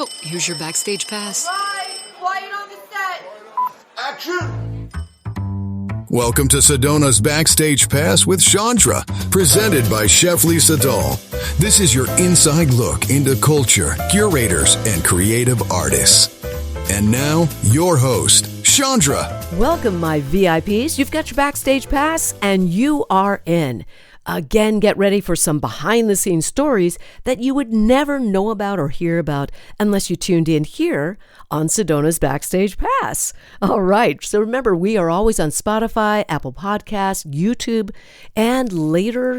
Oh, here's your Backstage pass. Right, quiet on the set. Action! Welcome to Sedona's Backstage Pass with Chandra, presented by Chef Lisa Dahl. This is your inside look into culture, curators, and creative artists. And now, your host, Chandra. Welcome, my VIPs. You've got your Backstage Pass, and you are in. Again, get ready for some behind-the-scenes stories that you would never know about or hear about unless you tuned in here on Sedona's Backstage Pass. All right, so remember, we are always on Spotify, Apple Podcasts, YouTube, and later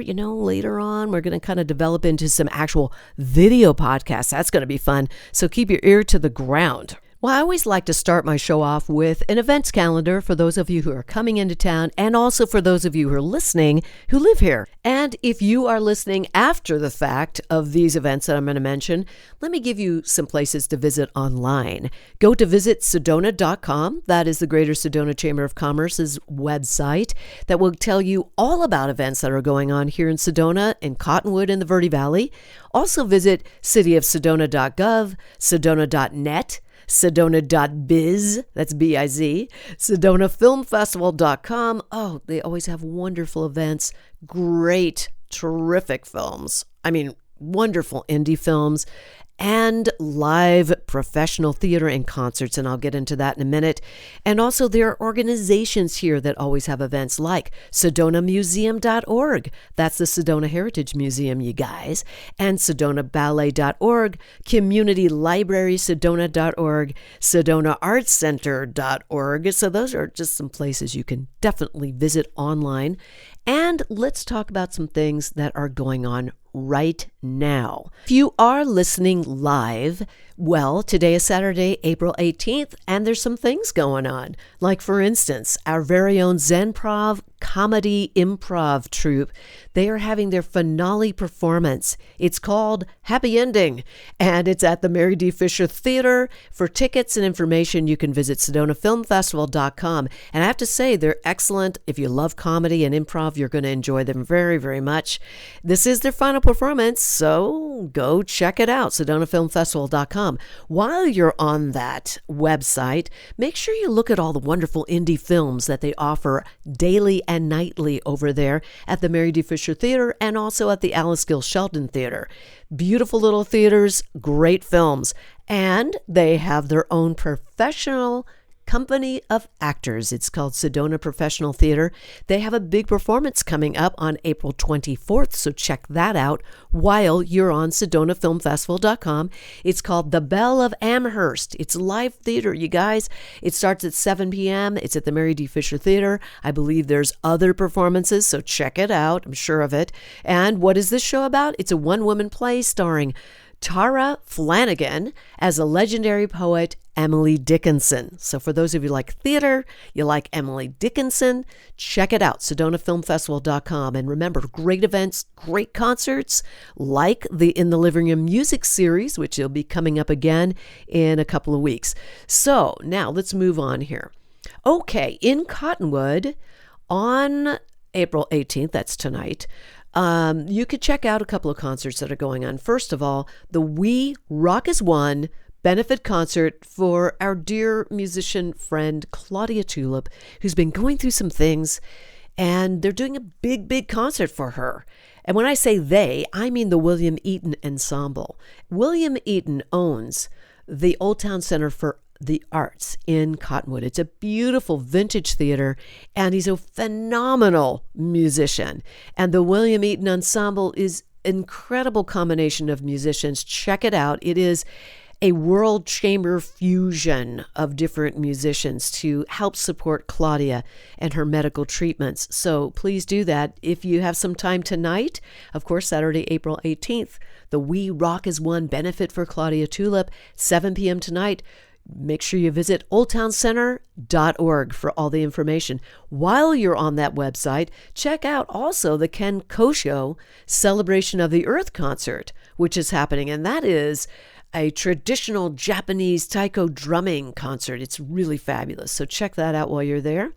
on, we're going to kind of develop into some actual video podcasts. That's going to be fun, so keep your ear to the ground. Well, I always like to start my show off with an events calendar for those of you who are coming into town and also for those of you who are listening who live here. And if you are listening after the fact of these events that I'm going to mention, let me give you some places to visit online. Go to visit Sedona.com. That is the Greater Sedona Chamber of Commerce's website that will tell you all about events that are going on here in Sedona, in Cottonwood, and the Verde Valley. Also visit cityofsedona.gov, sedona.net, Sedona.biz, that's B-I-Z, SedonaFilmFestival.com. Oh, they always have wonderful events, great, terrific films. I mean, wonderful indie films and live professional theater and concerts, and I'll get into that in a minute. And also there are organizations here that always have events like SedonaMuseum.org. That's the Sedona Heritage Museum, you guys. And SedonaBallet.org, Community Library, Sedona.org, SedonaArtsCenter.org. So those are just some places you can definitely visit online. And let's talk about some things that are going on right now. If you are listening live, well, today is Saturday, April 18th, and there's some things going on. Like, for instance, our very own Zenprov comedy improv troupe, they are having their finale performance. It's called Happy Ending, and it's at the Mary D. Fisher Theater. For tickets and information, you can visit SedonaFilmFestival.com. And I have to say, they're excellent. If you love comedy and improv, you're going to enjoy them very, very much. This is their final performance, so go check it out, SedonaFilmFestival.com. While you're on that website, make sure you look at all the wonderful indie films that they offer daily and nightly over there at the Mary D. Fisher Theater and also at the Alice Gill Sheldon Theater. Beautiful little theaters, great films, and they have their own professional company of actors. It's called Sedona Professional Theater. They have a big performance coming up on April 24th, so check that out while you're on SedonaFilmFestival.com. It's called The Belle of Amherst. It's live theater, you guys. It starts at 7 p.m. It's at the Mary D. Fisher Theater. I believe there's other performances, so check it out. I'm sure of it. And what is this show about? It's a one-woman play starring Tara Flanagan as a legendary poet, Emily Dickinson. So for those of you like theater, you like Emily Dickinson, check it out, SedonaFilmFestival.com. And remember, great events, great concerts, like the In the Living Room music series, which will be coming up again in a couple of weeks. So now let's move on here. Okay, in Cottonwood on April 18th, that's tonight, you could check out a couple of concerts that are going on. First of all, the We Rock as One benefit concert for our dear musician friend Claudia Tulip, who's been going through some things, and they're doing a big, big concert for her. And when I say they, I mean the William Eaton Ensemble. William Eaton owns the Old Town Center for the Arts in Cottonwood. It's a beautiful vintage theater, and he's a phenomenal musician. And the William Eaton Ensemble is an incredible combination of musicians. Check it out. It is a world chamber fusion of different musicians to help support Claudia and her medical treatments. So please do that. If you have some time tonight, of course, Saturday, April 18th, the We Rock as One benefit for Claudia Tulip, 7 p.m. tonight. Make sure you visit oldtowncenter.org for all the information. While you're on that website, check out also the Ken Kosho Celebration of the Earth concert, which is happening. And that is a traditional Japanese taiko drumming concert. It's really fabulous. So check that out while you're there.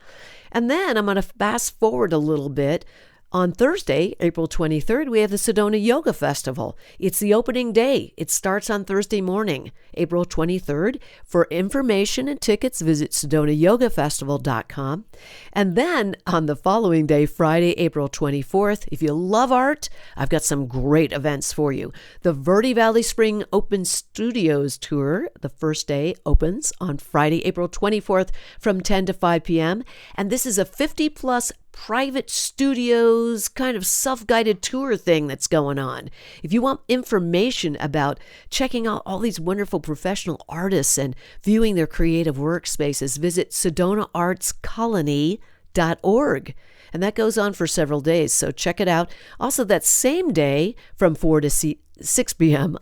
And then I'm going to fast forward a little bit. On Thursday, April 23rd, we have the Sedona Yoga Festival. It's the opening day. It starts on Thursday morning, April 23rd. For information and tickets, visit SedonaYogaFestival.com. And then on the following day, Friday, April 24th, if you love art, I've got some great events for you. The Verde Valley Spring Open Studios Tour, the first day, opens on Friday, April 24th from 10 to 5 p.m. And this is a 50-plus private studios kind of self-guided tour thing that's going on. If you want information about checking out all these wonderful professional artists and viewing their creative workspaces, visit SedonaArtsColony.org. And that goes on for several days, so check it out. Also, that same day from 4 to 6 p.m.,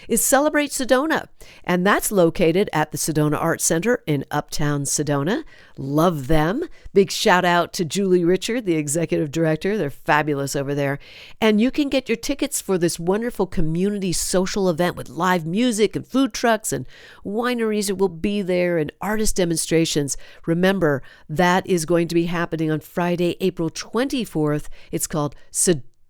is Celebrate Sedona. And that's located at the Sedona Arts Center in Uptown Sedona. Love them. Big shout out to Julie Richard, the executive director. They're fabulous over there. And you can get your tickets for this wonderful community social event with live music and food trucks and wineries that will be there and artist demonstrations. Remember, that is going to be happening on Friday, April 24th. It's called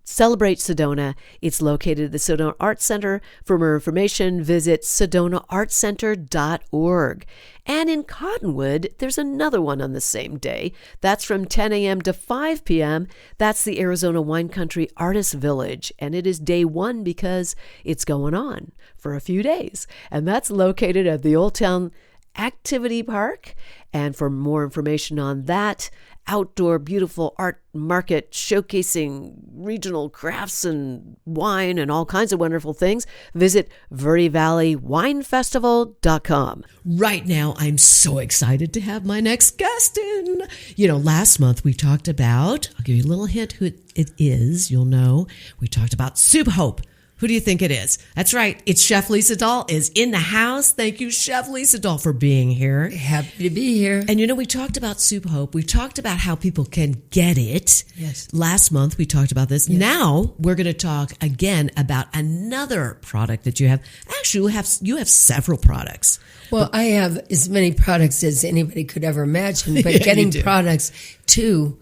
Celebrate Sedona. It's located at the Sedona Arts Center. For more information, visit SedonaArtsCenter.org. And in Cottonwood, there's another one on the same day. That's from 10 a.m. to 5 p.m. That's the Arizona Wine Country Artist Village. And it is day one because it's going on for a few days. And that's located at the Old Town Activity Park. And for more information on that, outdoor beautiful art market showcasing regional crafts and wine and all kinds of wonderful things, visit VerdeValleyWineFestival.com. Right now, I'm so excited to have my next guest in. Last month we talked about, I'll give you a little hint who it is, you'll know. We talked about Soup Hope. Who do you think it is? That's right. It's Chef Lisa Dahl is in the house. Thank you, Chef Lisa Dahl, for being here. Happy to be here. And we talked about Soup Hope. We talked about how people can get it. Yes. Last month we talked about this. Yes. Now we're going to talk again about another product that you have. Actually, you have several products. Well, I have as many products as anybody could ever imagine, but Yeah, getting products to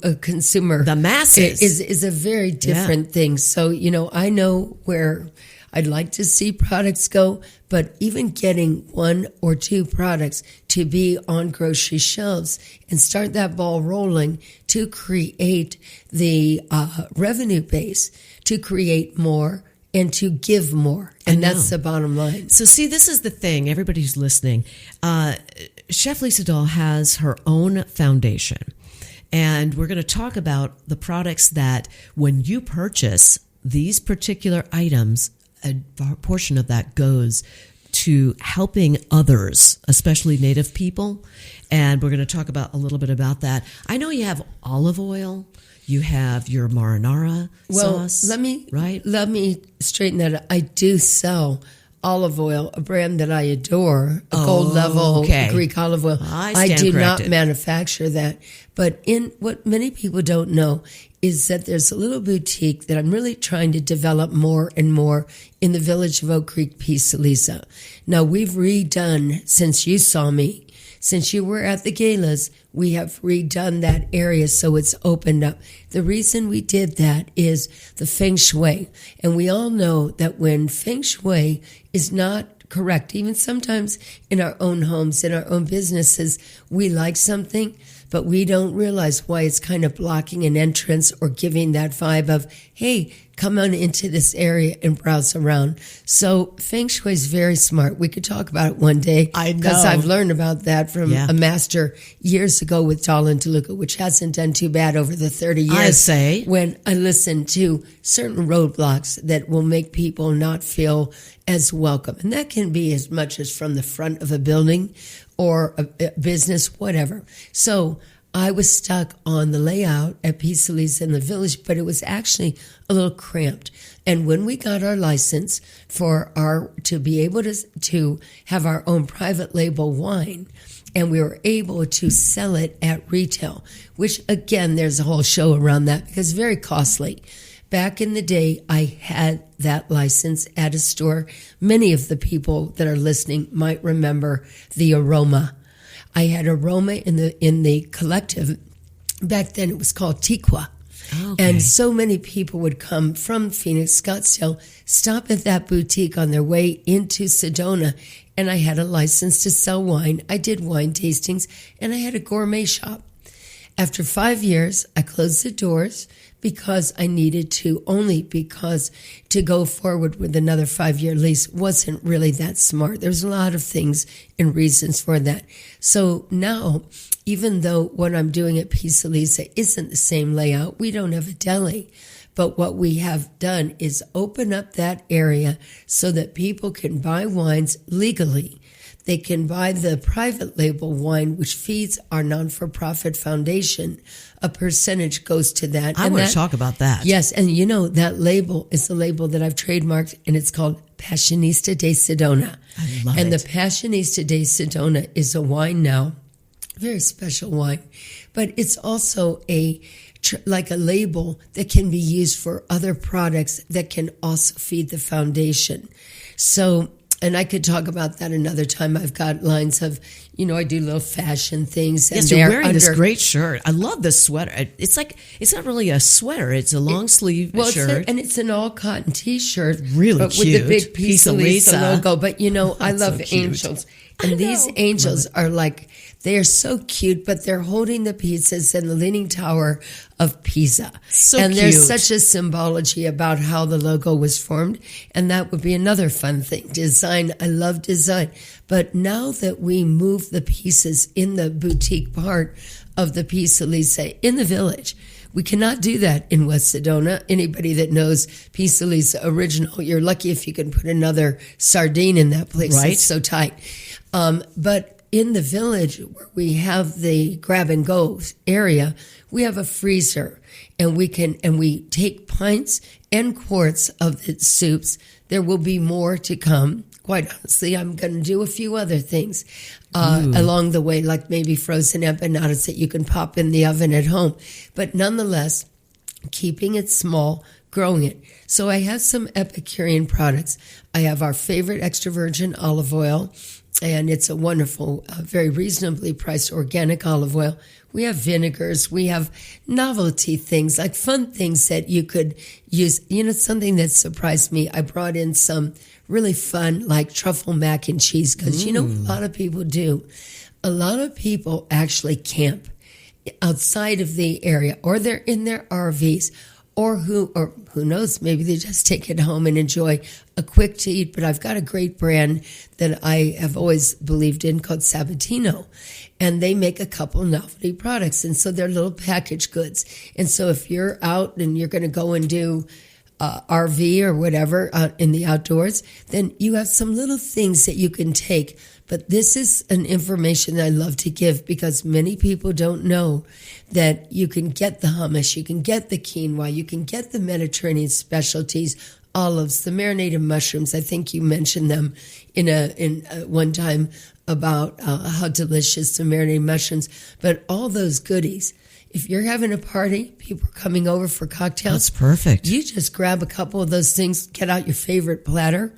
a consumer, the masses, is a very different thing. So, I know where I'd like to see products go, but even getting one or two products to be on grocery shelves and start that ball rolling to create the revenue base, to create more and to give more. And that's the bottom line. So see, this is the thing, everybody who's listening. Chef Lisa Dahl has her own foundation. And we're going to talk about the products that when you purchase these particular items, a portion of that goes to helping others, especially Native people. And we're going to talk about a little bit about that. I know you have olive oil. You have your marinara sauce. Let me straighten that up. I do sell olive oil, a brand that I adore, a gold level Greek olive oil. I do not manufacture that. But in what many people don't know is that there's a little boutique that I'm really trying to develop more and more in the village of Oak Creek, Peace Lisa. Now, we've redone, since you saw me, since you were at the galas, we have redone that area so it's opened up. The reason we did that is the feng shui. And we all know that when feng shui is not correct, even sometimes in our own homes, in our own businesses, we like something, but we don't realize why it's kind of blocking an entrance or giving that vibe of, hey, come on into this area and browse around. So Feng Shui is very smart. We could talk about it one day. I know. Because I've learned about that from a master years ago with Dahl and Toluca, which hasn't done too bad over the 30 years. I say. When I listen to certain roadblocks that will make people not feel as welcome. And that can be as much as from the front of a building or a business, whatever. So I was stuck on the layout at Peace Lisa in the village, but it was actually a little cramped. And when we got our license to be able to have our own private label wine, and we were able to sell it at retail, which again, there's a whole show around that because it's very costly. Back in the day, I had that license at a store. Many of the people that are listening might remember the Aroma. I had Aroma in the collective. Back then it was called Tiqua. Okay. And so many people would come from Phoenix, Scottsdale, stop at that boutique on their way into Sedona. And I had a license to sell wine. I did wine tastings, and I had a gourmet shop. After 5 years, I closed the doors because I needed to, only because to go forward with another 5-year lease wasn't really that smart. There's a lot of things and reasons for that. So now, even though what I'm doing at Pisa Lisa isn't the same layout, we don't have a deli. But what we have done is open up that area so that people can buy wines legally. They can buy the private label wine, which feeds our non-for-profit foundation. A percentage goes to that. I want to talk about that. Yes, and you know, that label is the label that I've trademarked, and it's called Passionista de Sedona. I love it. And the Passionista de Sedona is a wine now, very special wine, but it's also like a label that can be used for other products that can also feed the foundation. So, and I could talk about that another time. I've got lines of, you know, I do little fashion things. And yes, you're wearing this great shirt. I love this sweater. It's like, it's not really a sweater. It's a long sleeve shirt. And it's an all cotton t-shirt. Really but cute. With the big Pisa Lisa logo. But, you know, I love so cute. angels. And these angels are like, they are so cute, but they're holding the pizzas in the Leaning Tower of Pisa. So and cute. There's such a symbology about how the logo was formed. And that would be another fun thing. Design. I love design. But now that we move the pieces in the boutique part of the Pisa Lisa in the village, we cannot do that in West Sedona. Anybody that knows Pisa Lisa original, you're lucky if you can put another sardine in that place. Right. It's so tight. But in the village where we have the grab and go area, we have a freezer, and we take pints and quarts of the soups. There will be more to come. Quite honestly, I'm going to do a few other things along the way, like maybe frozen empanadas that you can pop in the oven at home. But nonetheless, keeping it small, growing it. So I have some Epicurean products. I have our favorite extra virgin olive oil, and it's a wonderful, very reasonably priced organic olive oil. We have vinegars. We have novelty things, like fun things that you could use. You know, something that surprised me, I brought in some really fun, like truffle mac and cheese, because you know what a lot of people do? A lot of people actually camp outside of the area, or they're in their RVs, or who knows, maybe they just take it home and enjoy a quick to eat. But I've got a great brand that I have always believed in called Sabatino, and they make a couple novelty products, and so they're little packaged goods. And so if you're out and you're going to go and do RV or whatever in the outdoors, then you have some little things that you can take. But this is an information that I love to give, because many people don't know that you can get the hummus, you can get the quinoa, you can get the Mediterranean specialties, olives, the marinated mushrooms. I think you mentioned them in one time about how delicious the marinated mushrooms. But all those goodies, if you're having a party, people are coming over for cocktails. That's perfect. You just grab a couple of those things, get out your favorite platter,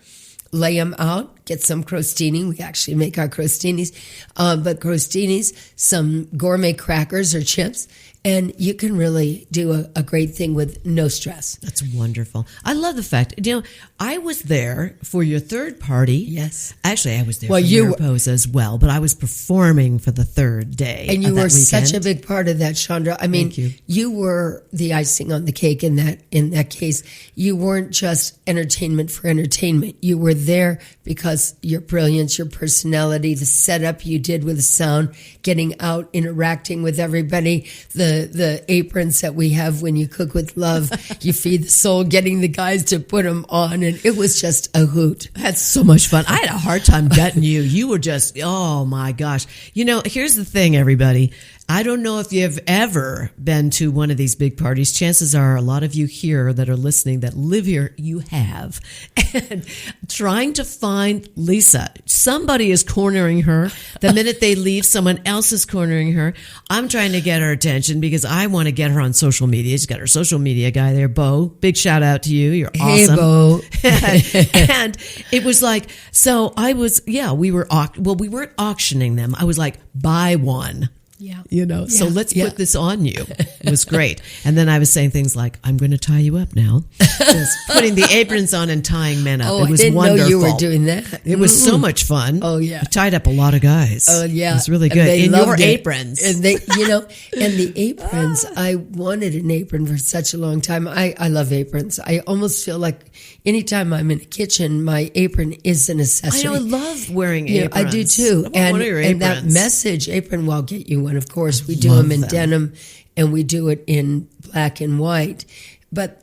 lay them out, get some crostini. We actually make our crostinis, but crostinis, some gourmet crackers or chips, and you can really do a great thing with no stress. That's wonderful. I love the fact, you know, I was there for your third party. Yes. Actually, I was there for Mariposa as well, but I was performing for the third day. And you were such a big part of that, Chandra. I mean, you were the icing on the cake in that case. You weren't just entertainment for entertainment. You were there because your brilliance, your personality, the setup you did with the sound, getting out, interacting with everybody, the aprons that we have when you cook with love, you feed the soul, getting the guys to put them on, and it was just a hoot. I had so much fun. I had a hard time getting you. You were just, oh my gosh. You know, here's the thing, everybody. I don't know if you've ever been to one of these big parties. Chances are a lot of you here that are listening that live here, you have. And trying to find Lisa, somebody is cornering her. The minute they leave, someone else is cornering her. I'm trying to get her attention because I want to get her on social media. She's got her social media guy there, Bo. Big shout out to you. You're awesome. Hey, Bo. And it was like, so I was, we weren't auctioning them. I was like, buy one. Yeah. So let's put this on you. It was great. And then I was saying things like, I'm going to tie you up now. Just putting the aprons on and tying men up. Oh, it was I didn't wonderful. know you were doing that. It was so much fun. Oh, yeah. I tied up a lot of guys. Oh, yeah. It was really And good. they In loved your it. aprons. And they, and the aprons, I wanted an apron for such a long time. I love aprons. I almost feel like anytime I'm in a kitchen, my apron is an accessory. I love wearing aprons. I do too. One of your And that aprons. message apron, well, I'll get you one, of course. We do them in denim and we do it in black and white. But,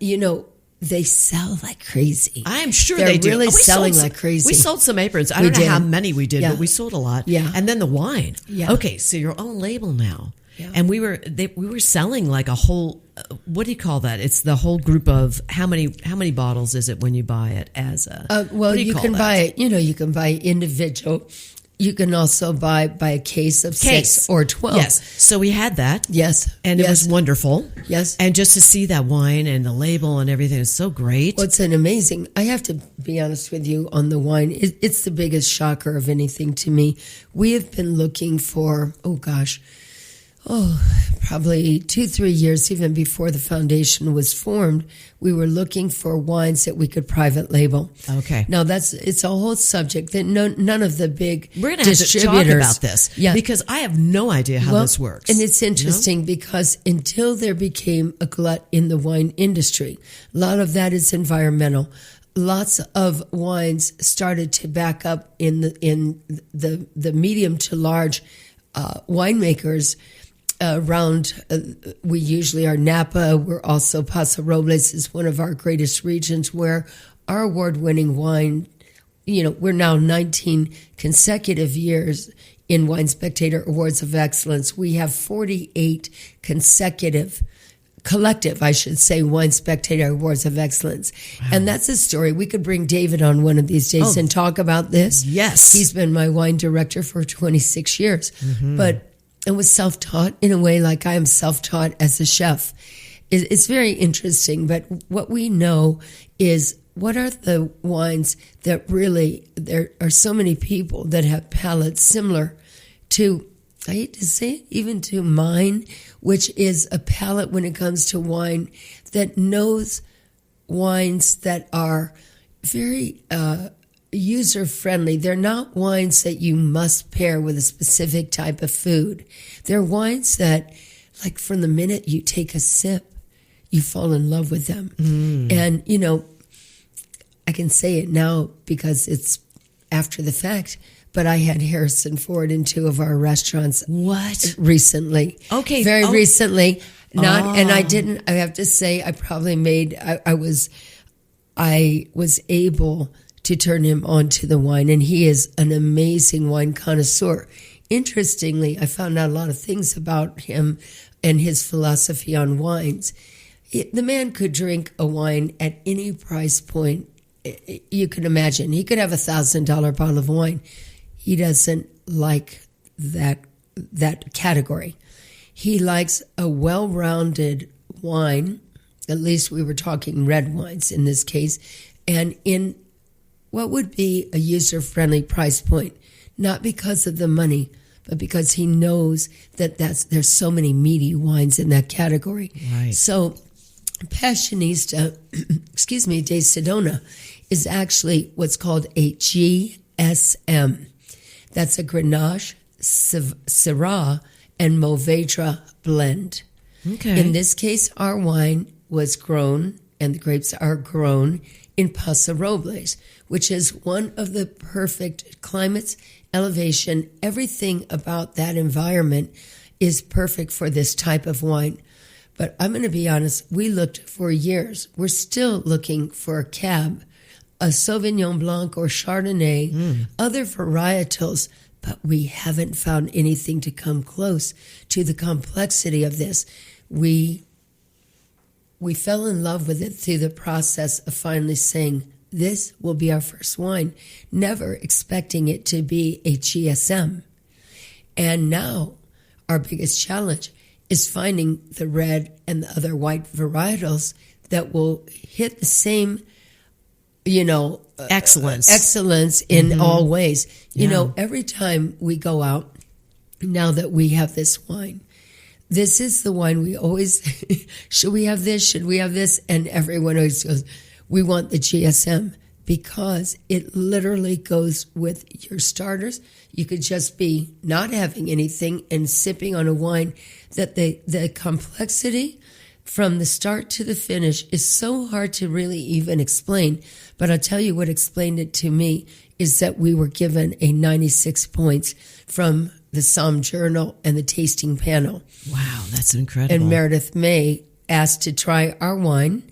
they sell like crazy. I'm sure They're they do. really We selling sold like crazy. We sold some aprons. I We don't know did. how many we did, Yeah. but we sold a lot. Yeah. And then the wine. Yeah. Okay, so your own label now. Yeah. And we were selling like a whole. What do you call that? It's the whole group of how many bottles is it when you buy it as a? Well, what do you call can that? buy it. You can buy individual. You can also buy a case of 6 or 12. Yes. So we had that. Yes. And it was wonderful. Yes. And just to see that wine and the label and everything is so great. Well, it's an amazing. I have to be honest with you on the wine. It's the biggest shocker of anything to me. We have been looking for, probably 2-3 years, even before the foundation was formed, we were looking for wines that we could private label. Okay. Now it's a whole subject that none of the big We're going to have to talk distributors about this. Yeah. Because I have no idea how this works. And it's interesting because until there became a glut in the wine industry, a lot of that is environmental. Lots of wines started to back up in the medium to large winemakers around. We usually are Napa. We're also Paso Robles is one of our greatest regions where our award-winning wine. We're now 19 consecutive years in Wine Spectator Awards of Excellence. We have 48 collective, I should say, Wine Spectator Awards of Excellence. Wow. And that's a story. We could bring David on one of these days and talk about this. Yes. He's been my wine director for 26 years. But it was self-taught in a way like I am self-taught as a chef. It's very interesting. But what we know is what are the wines that really, there are so many people that have palates similar to, I hate to say it, even to mine, which is a palate when it comes to wine that knows wines that are very user-friendly. They're not wines that you must pair with a specific type of food. They're wines that, like, from the minute you take a sip, you fall in love with them. And, I can say it now because it's after the fact, but I had Harrison Ford in 2 of our restaurants. What? Recently. Okay. Very recently. And I didn't, I have to say, I probably made, I was able to turn him on to the wine, and he is an amazing wine connoisseur. Interestingly, I found out a lot of things about him and his philosophy on wines. The man could drink a wine at any price point you can imagine. He could have $1,000 bottle of wine. He doesn't like that category. He likes a well-rounded wine. At least we were talking red wines in this case, and in what would be a user-friendly price point, not because of the money, but because he knows that there's so many meaty wines in that category. Right. So Passionista, de Sedona, is actually what's called a GSM. That's a Grenache, Syrah, and Mourvedre blend. Okay. In this case, our wine was grown, and the grapes are grown in Paso Robles, which is one of the perfect climates, elevation, everything about that environment is perfect for this type of wine. But I'm going to be honest, we looked for years. We're still looking for a cab, a Sauvignon Blanc or Chardonnay, other varietals, but we haven't found anything to come close to the complexity of this. We fell in love with it through the process of finally saying, this will be our first wine, never expecting it to be a GSM. And now our biggest challenge is finding the red and the other white varietals that will hit the same, excellence in all ways. You know, every time we go out now that we have this wine. This is the wine we always, should we have this? Should we have this? And everyone always goes, we want the GSM, because it literally goes with your starters. You could just be not having anything and sipping on a wine that the complexity from the start to the finish is so hard to really even explain. But I'll tell you what explained it to me is that we were given a 96 points from the Somm Journal and the tasting panel. Wow, that's incredible. And Meredith May asked to try our wine.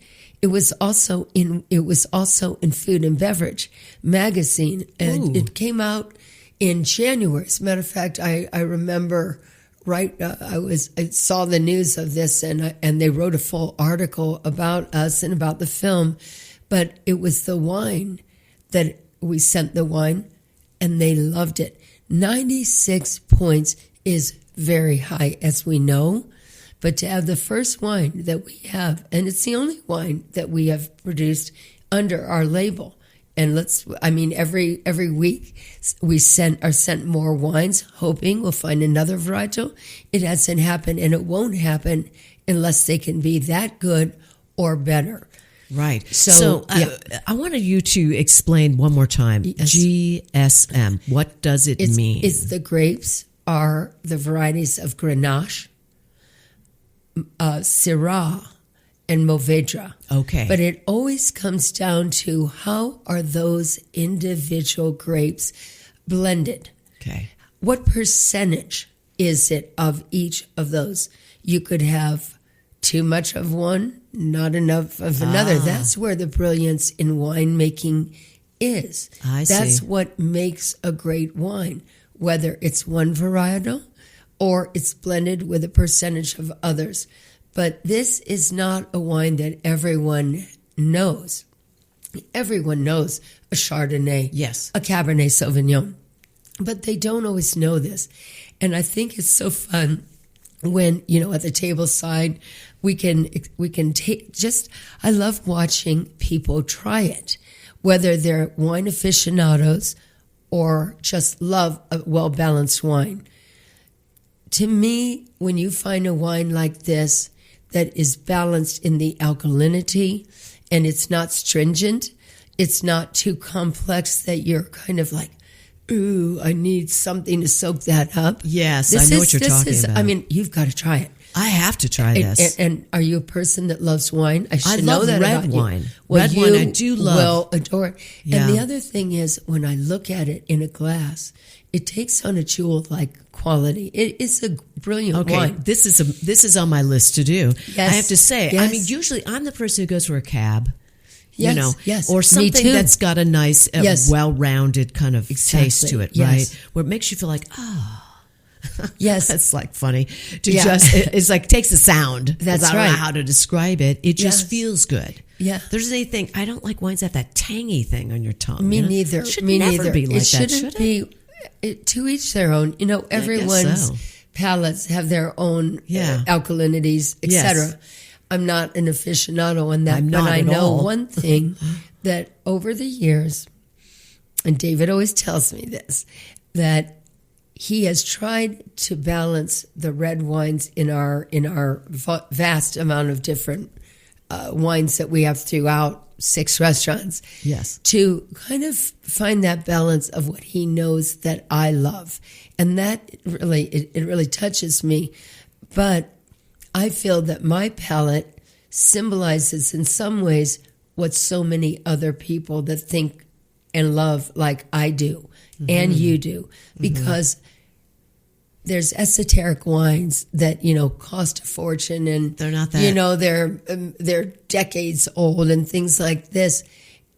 It was also in Food and Beverage magazine, and it came out in January. As a matter of fact, I remember I saw the news of this, and they wrote a full article about us and about the film. But it was the wine that we sent the wine, and they loved it. 96 points is very high, as we know. But to have the first wine that we have, and it's the only wine that we have produced under our label. And every week we are sent more wines, hoping we'll find another varietal. It hasn't happened, and it won't happen unless they can be that good or better. Right. So I wanted you to explain one more time. Yes. GSM. What does it mean? It's the grapes are the varieties of Grenache, Syrah, and Mourvedre. Okay. But it always comes down to how are those individual grapes blended? Okay. What percentage is it of each of those? You could have too much of one, not enough of another. That's where the brilliance in winemaking is. That's what makes a great wine, whether it's one varietal or it's blended with a percentage of others. But this is not a wine that everyone knows. Everyone knows a Chardonnay, yes, a Cabernet Sauvignon, but they don't always know this. And I think it's so fun when, at the table side, we can take I love watching people try it, whether they're wine aficionados or just love a well-balanced wine. To me, when you find a wine like this that is balanced in the alkalinity and it's not stringent, it's not too complex that you're kind of like, ooh, I need something to soak that up. Yes, I know what you're talking about. I mean, you've got to try it. I have to try this. And are you a person that loves wine? I should love know that red about wine. You. Well, red wine I do love. Will adore it. Yeah. And the other thing is, when I look at it in a glass, it takes on a jewel-like quality. It is a brilliant wine. This is on my list to do. Yes. I have to say, Yes. I mean, usually I'm the person who goes for a cab. Yes, yes. Or something Me too. that's got a nice, Yes. well-rounded kind of taste to it, Yes. right? Where it makes you feel like, yes, that's like funny to Yeah. it's like takes the sound. That's I don't right. know how to describe it. It just Yes. feels good. Yeah. There's anything, I don't like wines that have that tangy thing on your tongue. Me you know? neither. It should Me never neither. be like it that, shouldn't should it? be. To each their own. Everyone's so. palates have their own Yeah. alkalinities, etc. Yes. I'm not an aficionado on that, I'm but not I at know all. one thing that over the years, and David always tells me this, that he has tried to balance the red wines in our vast amount of different wines that we have throughout 6 restaurants. Yes. To kind of find that balance of what he knows that I love. And that really, it really touches me. But I feel that my palate symbolizes in some ways what so many other people that think and love like I do and you do. Because there's esoteric wines that, cost a fortune and they're not that. they're decades old and things like this.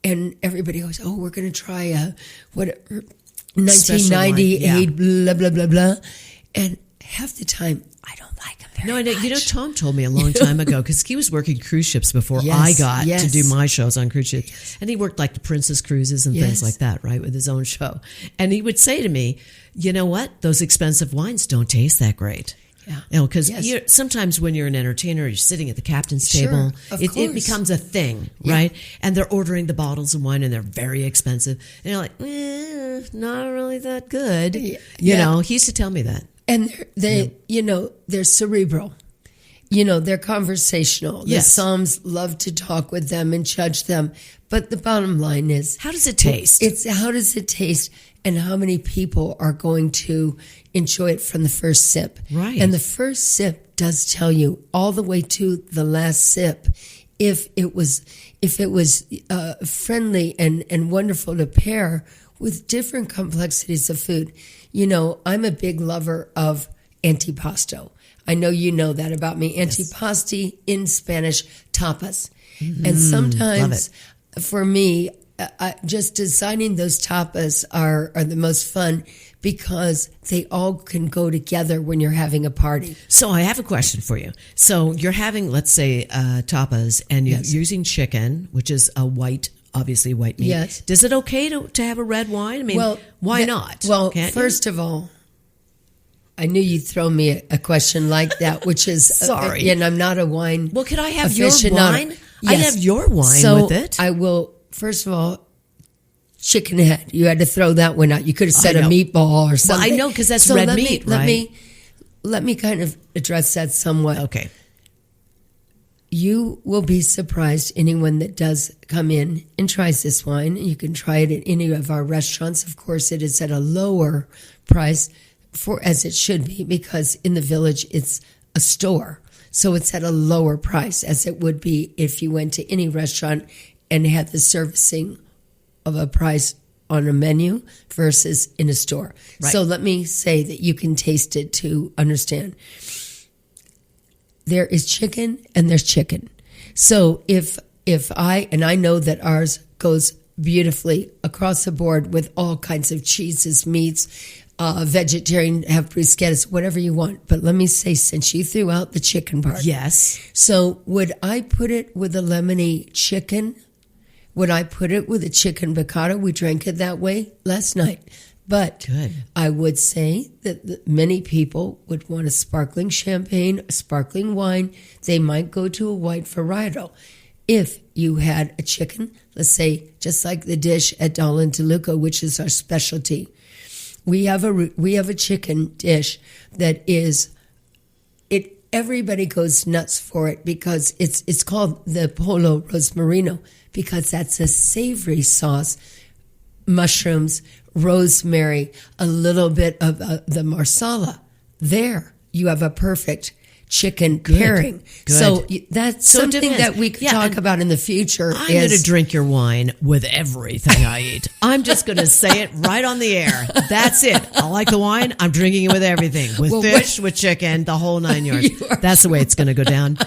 And everybody goes, oh, we're going to try a 1998, blah, blah, blah, blah. And half the time, I don't like them very much. Tom told me a long time ago, because he was working cruise ships before I got to do my shows on cruise ships. Yes. And he worked like the Princess Cruises and things like that, right, with his own show. And he would say to me, you know what? Those expensive wines don't taste that great. Yeah. Because sometimes when you're an entertainer, you're sitting at the captain's table, it becomes a thing, right? And they're ordering the bottles of wine and they're very expensive. And you're like, not really that good. You know, he used to tell me that. And they're cerebral. They're conversational. The Psalms love to talk with them and judge them. But the bottom line is, how does it taste? It's how does it taste, and how many people are going to enjoy it from the first sip. Right. And the first sip does tell you all the way to the last sip if it was friendly and wonderful to pair with different complexities of food. I'm a big lover of antipasto. I know you know that about me. Antipasti, in Spanish, tapas. And sometimes, for me, just designing those tapas are the most fun because they all can go together when you're having a party. So I have a question for you. So you're having, let's say, tapas, and you're using chicken, which is obviously white meat. Yes. Is it okay to have a red wine? I mean, why not? Well, first of all, I knew you'd throw me a question like that, which is sorry. And I'm not a wine. Well, could I have your wine? Yes. I have your wine with it. I will. First of all, chicken head. You had to throw that one out. You could have said a meatball or something. Well, I know because that's red meat, right? Let me kind of address that somewhat. Okay. You will be surprised, anyone that does come in and tries this wine. You can try it at any of our restaurants. Of course, it is at a lower price, as it should be, because in the Village it's a store. So it's at a lower price, as it would be if you went to any restaurant and had the servicing of a price on a menu versus in a store. Right. So let me say that you can taste it to understand. There is chicken and there's chicken. So if I know that ours goes beautifully across the board with all kinds of cheeses, meats, vegetarian, have bruschettas, whatever you want. But let me say, since you threw out the chicken part. Yes. So would I put it with a lemony chicken? Would I put it with a chicken piccata? We drank it that way last night. But good. I would say that many people would want a sparkling champagne, a sparkling wine. They might go to a white varietal. If you had a chicken, let's say, just like the dish at Dolan DeLuca, which is our specialty, we have a chicken dish that is it. Everybody goes nuts for it because it's called the Pollo Rosmarino because that's a savory sauce, mushrooms, rosemary, a little bit of the marsala. There you have a perfect chicken pairing. Good. So that's something that we could talk about in the future. I'm going to drink your wine with everything I eat. I'm just going to say it right on the air. That's it. I like the wine. I'm drinking it with everything. With fish, with chicken, the whole 9 yards. That's the way it's going to go down.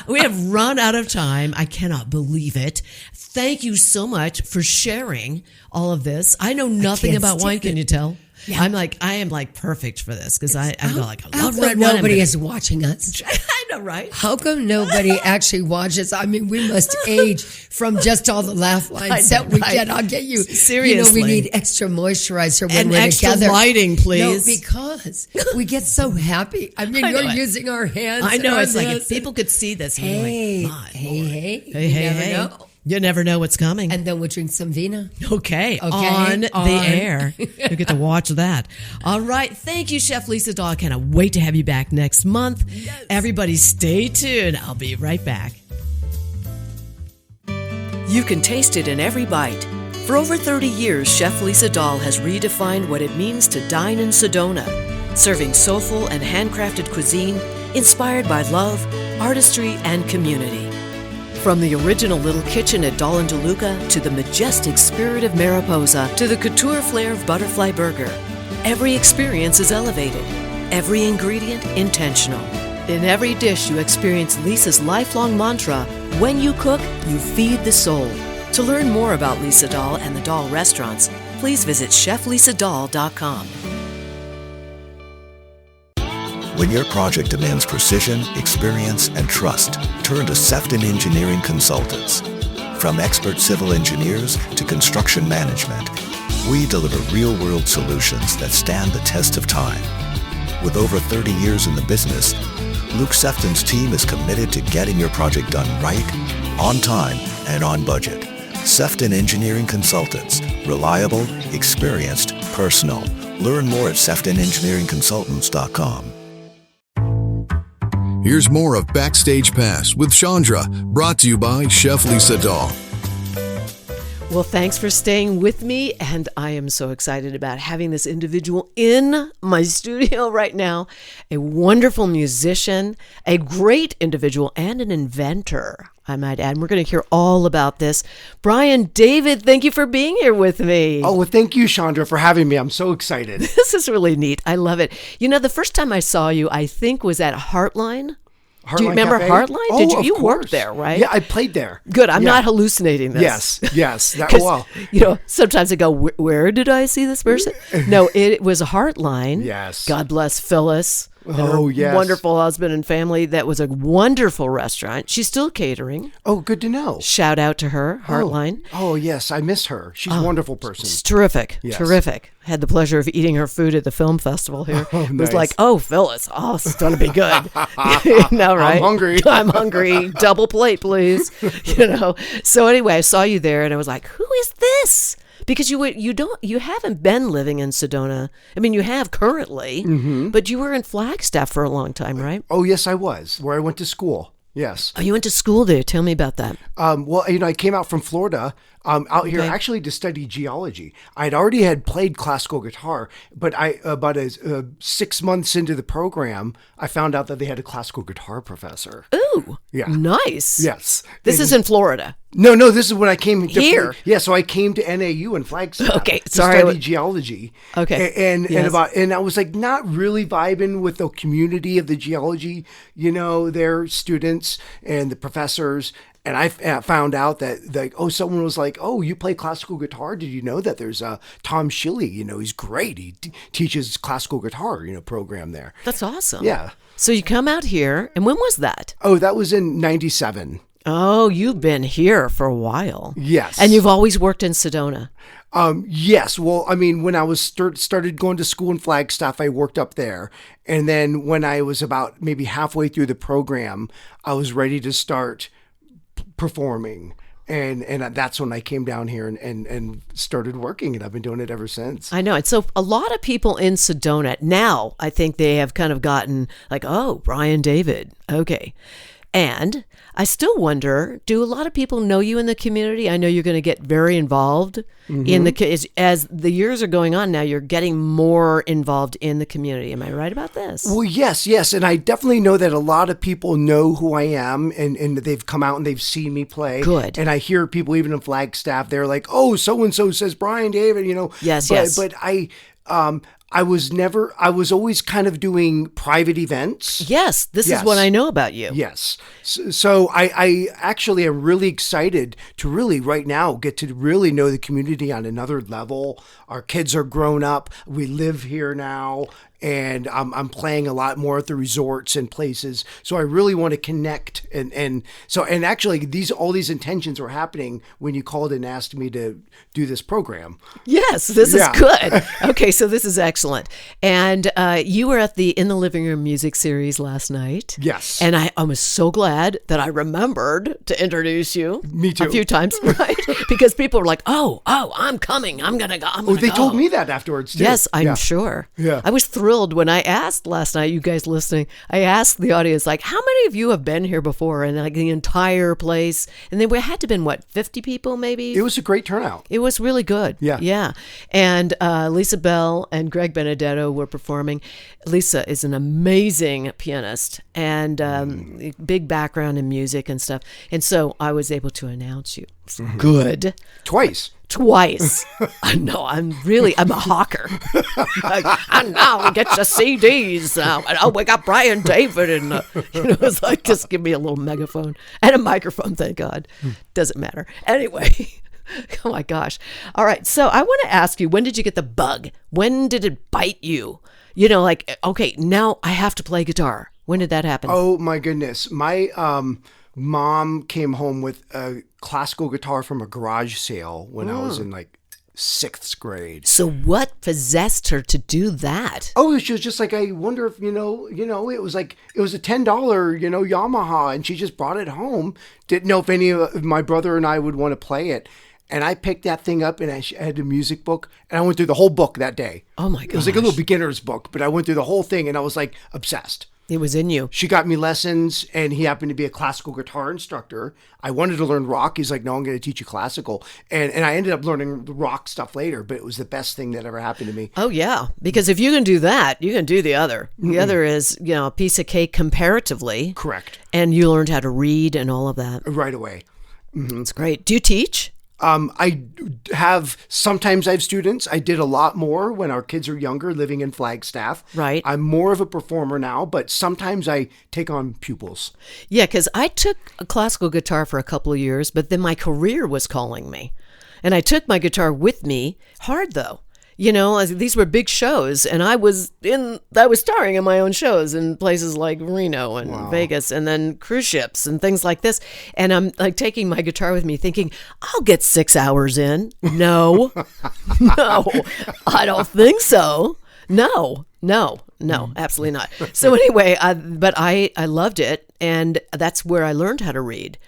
We have run out of time. I cannot believe it. Thank you so much for sharing all of this. I know nothing about wine. Can you tell? Yeah. I am perfect for this because I love red wine. Nobody is watching us. I know, right? How come nobody actually watches? I mean, we must age from just all the laugh lines that we get. I'll get you. Seriously. We need extra moisturizer when and we're extra together. Lighting, please. No, because we get so happy. I mean, you're using our hands. I know. It's like if people could see this. Hey. You never know what's coming. And then we'll drink some vino. Okay. On the air. You get to watch that. All right. Thank you, Chef Lisa Dahl. I cannot wait to have you back next month. Yes. Everybody stay tuned. I'll be right back. You can taste it in every bite. For over 30 years, Chef Lisa Dahl has redefined what it means to dine in Sedona, serving soulful and handcrafted cuisine inspired by love, artistry, and community. From the original little kitchen at Dolan DeLuca to the majestic spirit of Mariposa to the couture flair of Butterfly Burger, every experience is elevated, every ingredient intentional. In every dish you experience Lisa's lifelong mantra, when you cook, you feed the soul. To learn more about Lisa Dahl and the Dahl restaurants, please visit cheflisadahl.com. When your project demands precision, experience, and trust, turn to Sefton Engineering Consultants. From expert civil engineers to construction management, we deliver real-world solutions that stand the test of time. With over 30 years in the business, Luke Sefton's team is committed to getting your project done right, on time, and on budget. Sefton Engineering Consultants. Reliable, experienced, personal. Learn more at SeftonEngineeringConsultants.com. Here's more of Backstage Pass with Chandra, brought to you by Chef Lisa Dahl. Well, thanks for staying with me, and I am so excited about having this individual in my studio right now. A wonderful musician, a great individual, and an inventor, I might add. And we're going to hear all about this. Brian David, thank you for being here with me. Oh, well, thank you, Chandra, for having me. I'm so excited. This is really neat. I love it. You know, the first time I saw you, I think, was at Heartline. Do you remember Cafe? Heartline? Oh, Did you? of You course. worked there, right? Yeah, I played there. Good. I'm Yeah. not hallucinating this. Yes. Because, you know, sometimes I go, where did I see this person? No, it was a Heartline. Yes. God bless Phyllis. and Oh, her yes. wonderful husband and family. That was a wonderful restaurant. She's still catering. Oh, good to know. Shout out to her, Heartline. Oh, yes. I miss her. She's a wonderful person. She's terrific. Yes. Terrific. Had the pleasure of eating her food at the film festival here. Oh, It was nice. like, oh, Phyllis, oh, it's going to be good. You know, right? I'm hungry. I'm hungry. Double plate, please. You know. So anyway, I saw you there, and I was like, who is this? Because you haven't been living in Sedona. I mean, you have currently, but you were in Flagstaff for a long time, right? Oh, yes, I was, where I went to school. Yes. Oh, you went to school there. Tell me about that. Well, I came out from Florida out here Okay. actually to study geology. I'd already had played classical guitar, but about 6 months into the program, I found out that they had a classical guitar professor. Ooh, Yeah. nice. Yes. This is in Florida. No, this is when I came to Here? Yeah, so I came to NAU in Flagstaff. Okay, to sorry, study geology. Okay, and yes. I was like not really vibing with the community of the geology, their students and the professors. And I found out that someone was like, oh, you play classical guitar? Did you know that there's Tom Shilley? He's great. He teaches classical guitar, program there. That's awesome. Yeah. So you come out here, and when was that? Oh, that was in '97. Oh, you've been here for a while. Yes. And you've always worked in Sedona. Yes. Well, I mean, when I was started going to school in Flagstaff, I worked up there. And then when I was about maybe halfway through the program, I was ready to start performing. And that's when I came down here and started working, and I've been doing it ever since. I know. And so a lot of people in Sedona now, I think they have kind of gotten like, oh, Brian David. Okay. And I still wonder, do a lot of people know you in the community? I know you're going to get very involved in as the years are going on now, you're getting more involved in the community. Am I right about this? Well, yes. And I definitely know that a lot of people know who I am, and they've come out and they've seen me play. Good. And I hear people even in Flagstaff, they're like, oh, so-and-so says Brian David, Yes, but, yes. But I was always kind of doing private events. Yes, this is Yes. what I know about you. Yes. So I actually am really excited to really right now get to really know the community on another level. Our kids are grown up. We live here now. And I'm playing a lot more at the resorts and places. So I really want to connect. And actually all these intentions were happening when you called and asked me to do this program. Yes, this Yeah. is good. Okay, so this is excellent. And you were at the In the Living Room music series last night. Yes. And I was so glad that I remembered to introduce you. Me too. A few times, right? Because people were like, oh, I'm coming. I'm going to go. Oh, they told me that afterwards too. Yes, I'm Yeah. sure. Yeah. I was thrilled when I asked last night, you guys listening, I asked the audience, like, how many of you have been here before? And like the entire place. And then we had to been, 50 people maybe? It was a great turnout. It was really good. Yeah. Yeah. And Lisa Bell and Greg Benedetto were performing. Lisa is an amazing pianist and big background in music and stuff. And so I was able to announce you. Good. Twice. I know. I'm a hawker. And now get your CDs. We got Brian David. And, it's like, just give me a little megaphone and a microphone, thank God. Doesn't matter. Anyway. Oh my gosh. All right. So I want to ask you, when did you get the bug? When did it bite you? Okay, now I have to play guitar. When did that happen? Oh my goodness. My mom came home with a classical guitar from a garage sale when I was in like 6th grade. So what possessed her to do that? Oh, she was just like, I wonder if, it was like, it was a $10, Yamaha, and she just brought it home. Didn't know if any of my brother and I would want to play it. And I picked that thing up and I had a music book and I went through the whole book that day. Oh my gosh. It was like a little beginner's book, but I went through the whole thing and I was like obsessed. It was in you. She got me lessons and he happened to be a classical guitar instructor. I wanted to learn rock. He's like, no, I'm going to teach you classical. And I ended up learning the rock stuff later, but it was the best thing that ever happened to me. Oh, yeah. Because if you can do that, you can do the other. The other is, a piece of cake comparatively. Correct. And you learned how to read and all of that. Right away. Mm-hmm. It's great. Do you teach? Sometimes I have students. I did a lot more when our kids are younger, living in Flagstaff. Right. I'm more of a performer now, but sometimes I take on pupils. Yeah, because I took a classical guitar for a couple of years, but then my career was calling me. And I took my guitar with me, hard though. These were big shows, and I was starring in my own shows in places like Reno and Vegas, and then cruise ships and things like this. And I'm like taking my guitar with me, thinking I'll get 6 hours in. No, no, I don't think so. No, absolutely not. So anyway, I loved it, and that's where I learned how to read.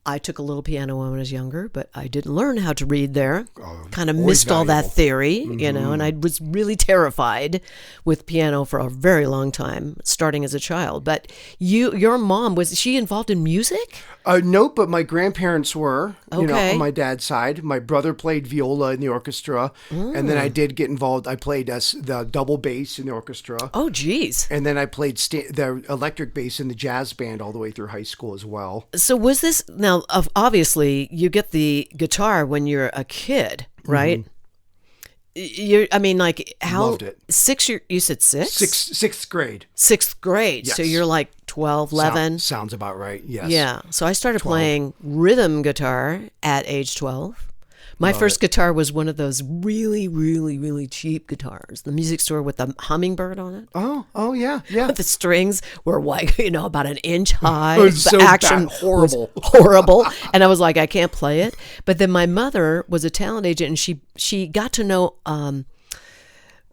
I took a little piano when I was younger, but I didn't learn how to read there. Kind of missed all that theory, and I was really terrified with piano for a very long time, starting as a child. But your mom, was she involved in music? No, but my grandparents were, Okay. On my dad's side. My brother played viola in the orchestra, and then I did get involved. I played the double bass in the orchestra. Oh, geez. And then I played the electric bass in the jazz band all the way through high school as well. So was this, now, obviously, you get the guitar when you're a kid, right? How? Loved it. You said six? Sixth grade. Sixth grade. Yes. So you're like 12, 11? Sounds about right, yes. Yeah. So I started 12. playing rhythm guitar at age 12. My first guitar was one of those really, really, really cheap guitars. The music store with the hummingbird on it. Oh, yeah. The strings were like, about an inch high. It was the so action bad. Horrible. was horrible. And I was like, I can't play it. But then my mother was a talent agent, and she got to know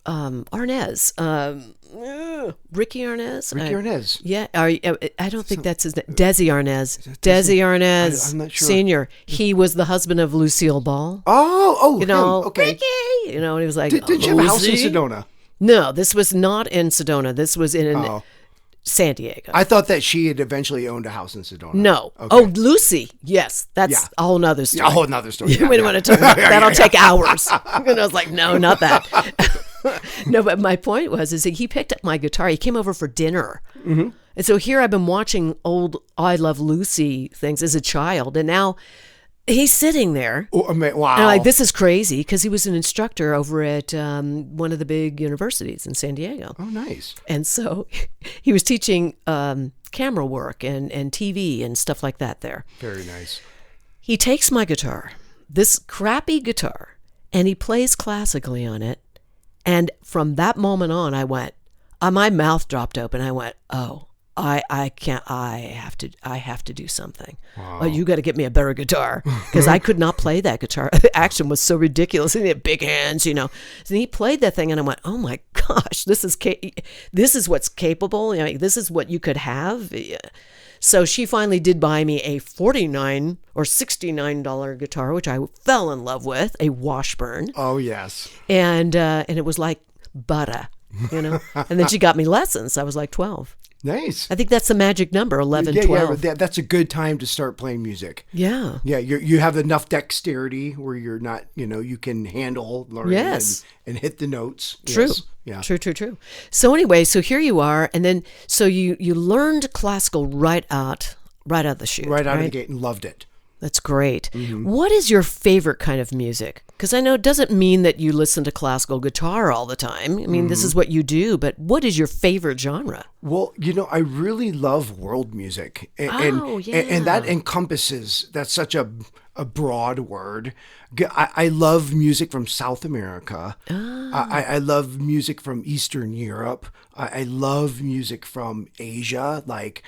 Arnaz. Ricky Arnaz? Ricky Arnaz. Yeah. I don't think that's his name. Desi Arnaz. Desi Arnaz I'm not sure. Senior. He was the husband of Lucille Ball. Oh, him. Okay. Ricky! And he was like, Did you have a house in Sedona? No, this was not in Sedona. This was in San Diego. I thought that she had eventually owned a house in Sedona. No. Okay. Oh, Lucy. Yes. That's a whole nother story. A whole nother story. We don't want to talk about that. That'll take hours. And I was like, no, not that. No, but my point is that he picked up my guitar. He came over for dinner. Mm-hmm. And so here I've been watching old I Love Lucy things as a child. And now he's sitting there. Oh, wow. And I'm like, this is crazy, because he was an instructor over at one of the big universities in San Diego. Oh, nice. And so he was teaching camera work and TV and stuff like that there. Very nice. He takes my guitar, this crappy guitar, and he plays classically on it. And from that moment on, I went, my mouth dropped open. I went, oh, I can't, I have to do something. Wow. Oh, you got to get me a better guitar, because I could not play that guitar. The action was so ridiculous. And he had big hands, So he played that thing, and I went, oh my gosh, this is what's capable. This is what you could have. So she finally did buy me a $49 or $69 guitar, which I fell in love with, a Washburn. Oh, yes. And it was like butter, And then she got me lessons. I was like 12. Nice. I think that's the magic number, 11, 12. Yeah, that's a good time to start playing music. Yeah. Yeah, you have enough dexterity where you're not, you can handle learning and hit the notes. True. Yes. Yeah. True. So anyway, so here you are, and then so you learned classical right out the chute. Right out of the gate, and loved it. That's great. Mm-hmm. What is your favorite kind of music? Because I know it doesn't mean that you listen to classical guitar all the time. I mean, this is what you do, but what is your favorite genre? Well, I really love world music. And that encompasses, that's such a broad word. I love music from South America. I love music from Eastern Europe. I love music from Asia, like,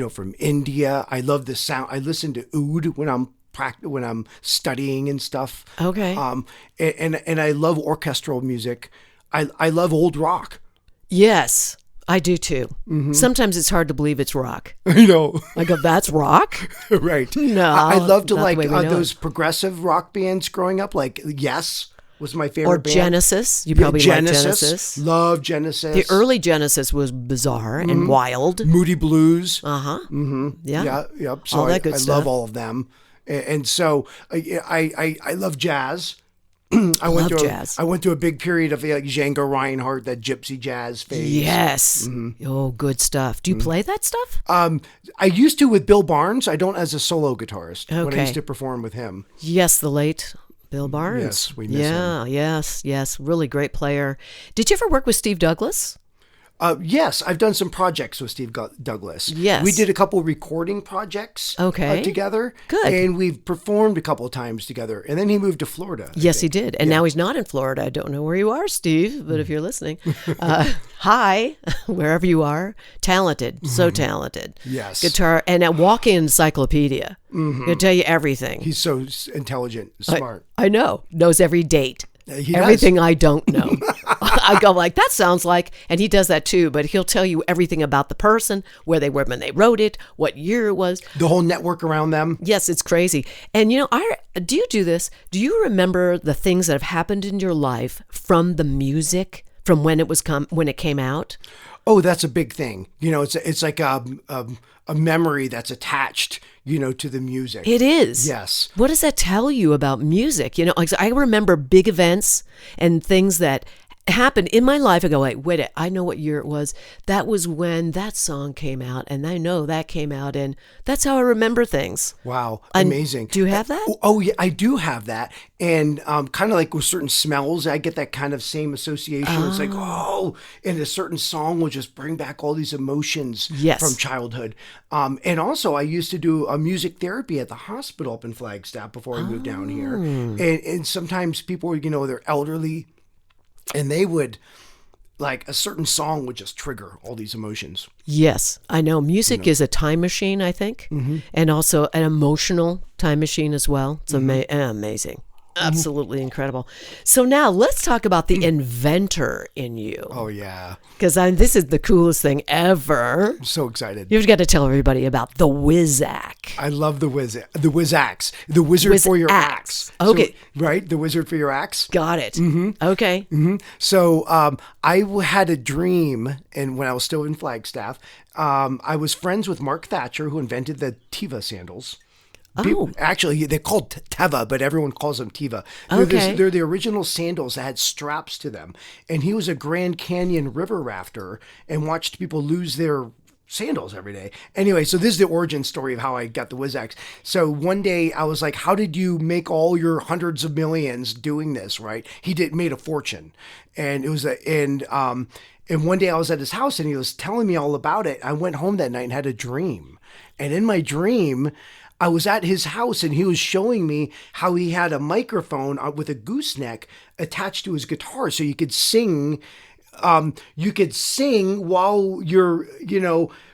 from India. I love the sound. I listen to oud when I'm studying and stuff. Okay. And I love orchestral music. I love old rock. Yes. I do too. Sometimes it's hard to believe it's rock. You know, I go, that's rock? right? No, I love to not the like way we know those it. progressive rock bands growing up. Like Yes was my favorite Or band. Genesis. You probably like Genesis. Love Genesis. The early Genesis was bizarre and wild. Moody Blues. Yeah. Yep. So All that good I stuff. love all of them, and so I love jazz. I jazz. I went through a big period of like Django Reinhardt, that gypsy jazz phase. Yes. Oh, good stuff. Do you play that stuff? I used to with Bill Barnes. I don't as a solo guitarist. When I Okay. used to perform with him. Yes, the late Bill Barnes. Yes, we miss him. Yes. Really great player. Did you ever work with Steve Douglas? Yes, I've done some projects with Steve Douglas. Yes. We did a couple recording projects together. Good. And we've performed a couple of times together. And then he moved to Florida. Yes, he did. And now he's not in Florida. I don't know where you are, Steve, but if you're listening, hi, wherever you are. Talented, so talented. Yes. Guitar and a walk-in encyclopedia. He'll tell you everything. He's so intelligent, smart. I know. Knows every date. He Everything I don't know. I go like, that sounds like, and he does that too, but he'll tell you everything about the person, where they were when they wrote it, what year it was. The whole network around them. Yes, it's crazy. And do you do this? Do you remember the things that have happened in your life from the music, from when it came out? Oh, that's a big thing. It's like a memory that's attached, to the music. It is. Yes. What does that tell you about music? Like I remember big events and things that happened in my life. I go, wait, I know what year it was. That was when that song came out, and I know that came out, and that's how I remember things. Wow, And amazing. do you have that? Oh yeah, I do have that. And kind of like with certain smells, I get that kind of same association. It's like, and a certain song will just bring back all these emotions from childhood. And also, I used to do a music therapy at the hospital up in Flagstaff before I moved down here. And sometimes people, they're elderly, and they would, like, a certain song would just trigger all these emotions. Yes, I know. Music is a time machine, I think, and also an emotional time machine as well. It's amazing. Absolutely incredible. So now let's talk about the inventor in you. Oh, yeah. Because this is the coolest thing ever. I'm so excited. You've got to tell everybody about the Whizac. I love the Whizax. The wizard for your axe. Okay. So, right? The wizard for your axe. Got it. Okay. So I had a dream, and when I was still in Flagstaff, I was friends with Mark Thatcher, who invented the Teva sandals. Actually, they're called Teva, but everyone calls them Teva. They're the original sandals that had straps to them. And he was a Grand Canyon river rafter and watched people lose their sandals every day. Anyway, so this is the origin story of how I got the Whizax. So one day I was like, how did you make all your hundreds of millions doing this, right? He made a fortune. And it was and one day I was at his house and he was telling me all about it. I went home that night and had a dream. And in my dream, I was at his house and he was showing me how he had a microphone with a gooseneck attached to his guitar so you could sing. You could sing while you're,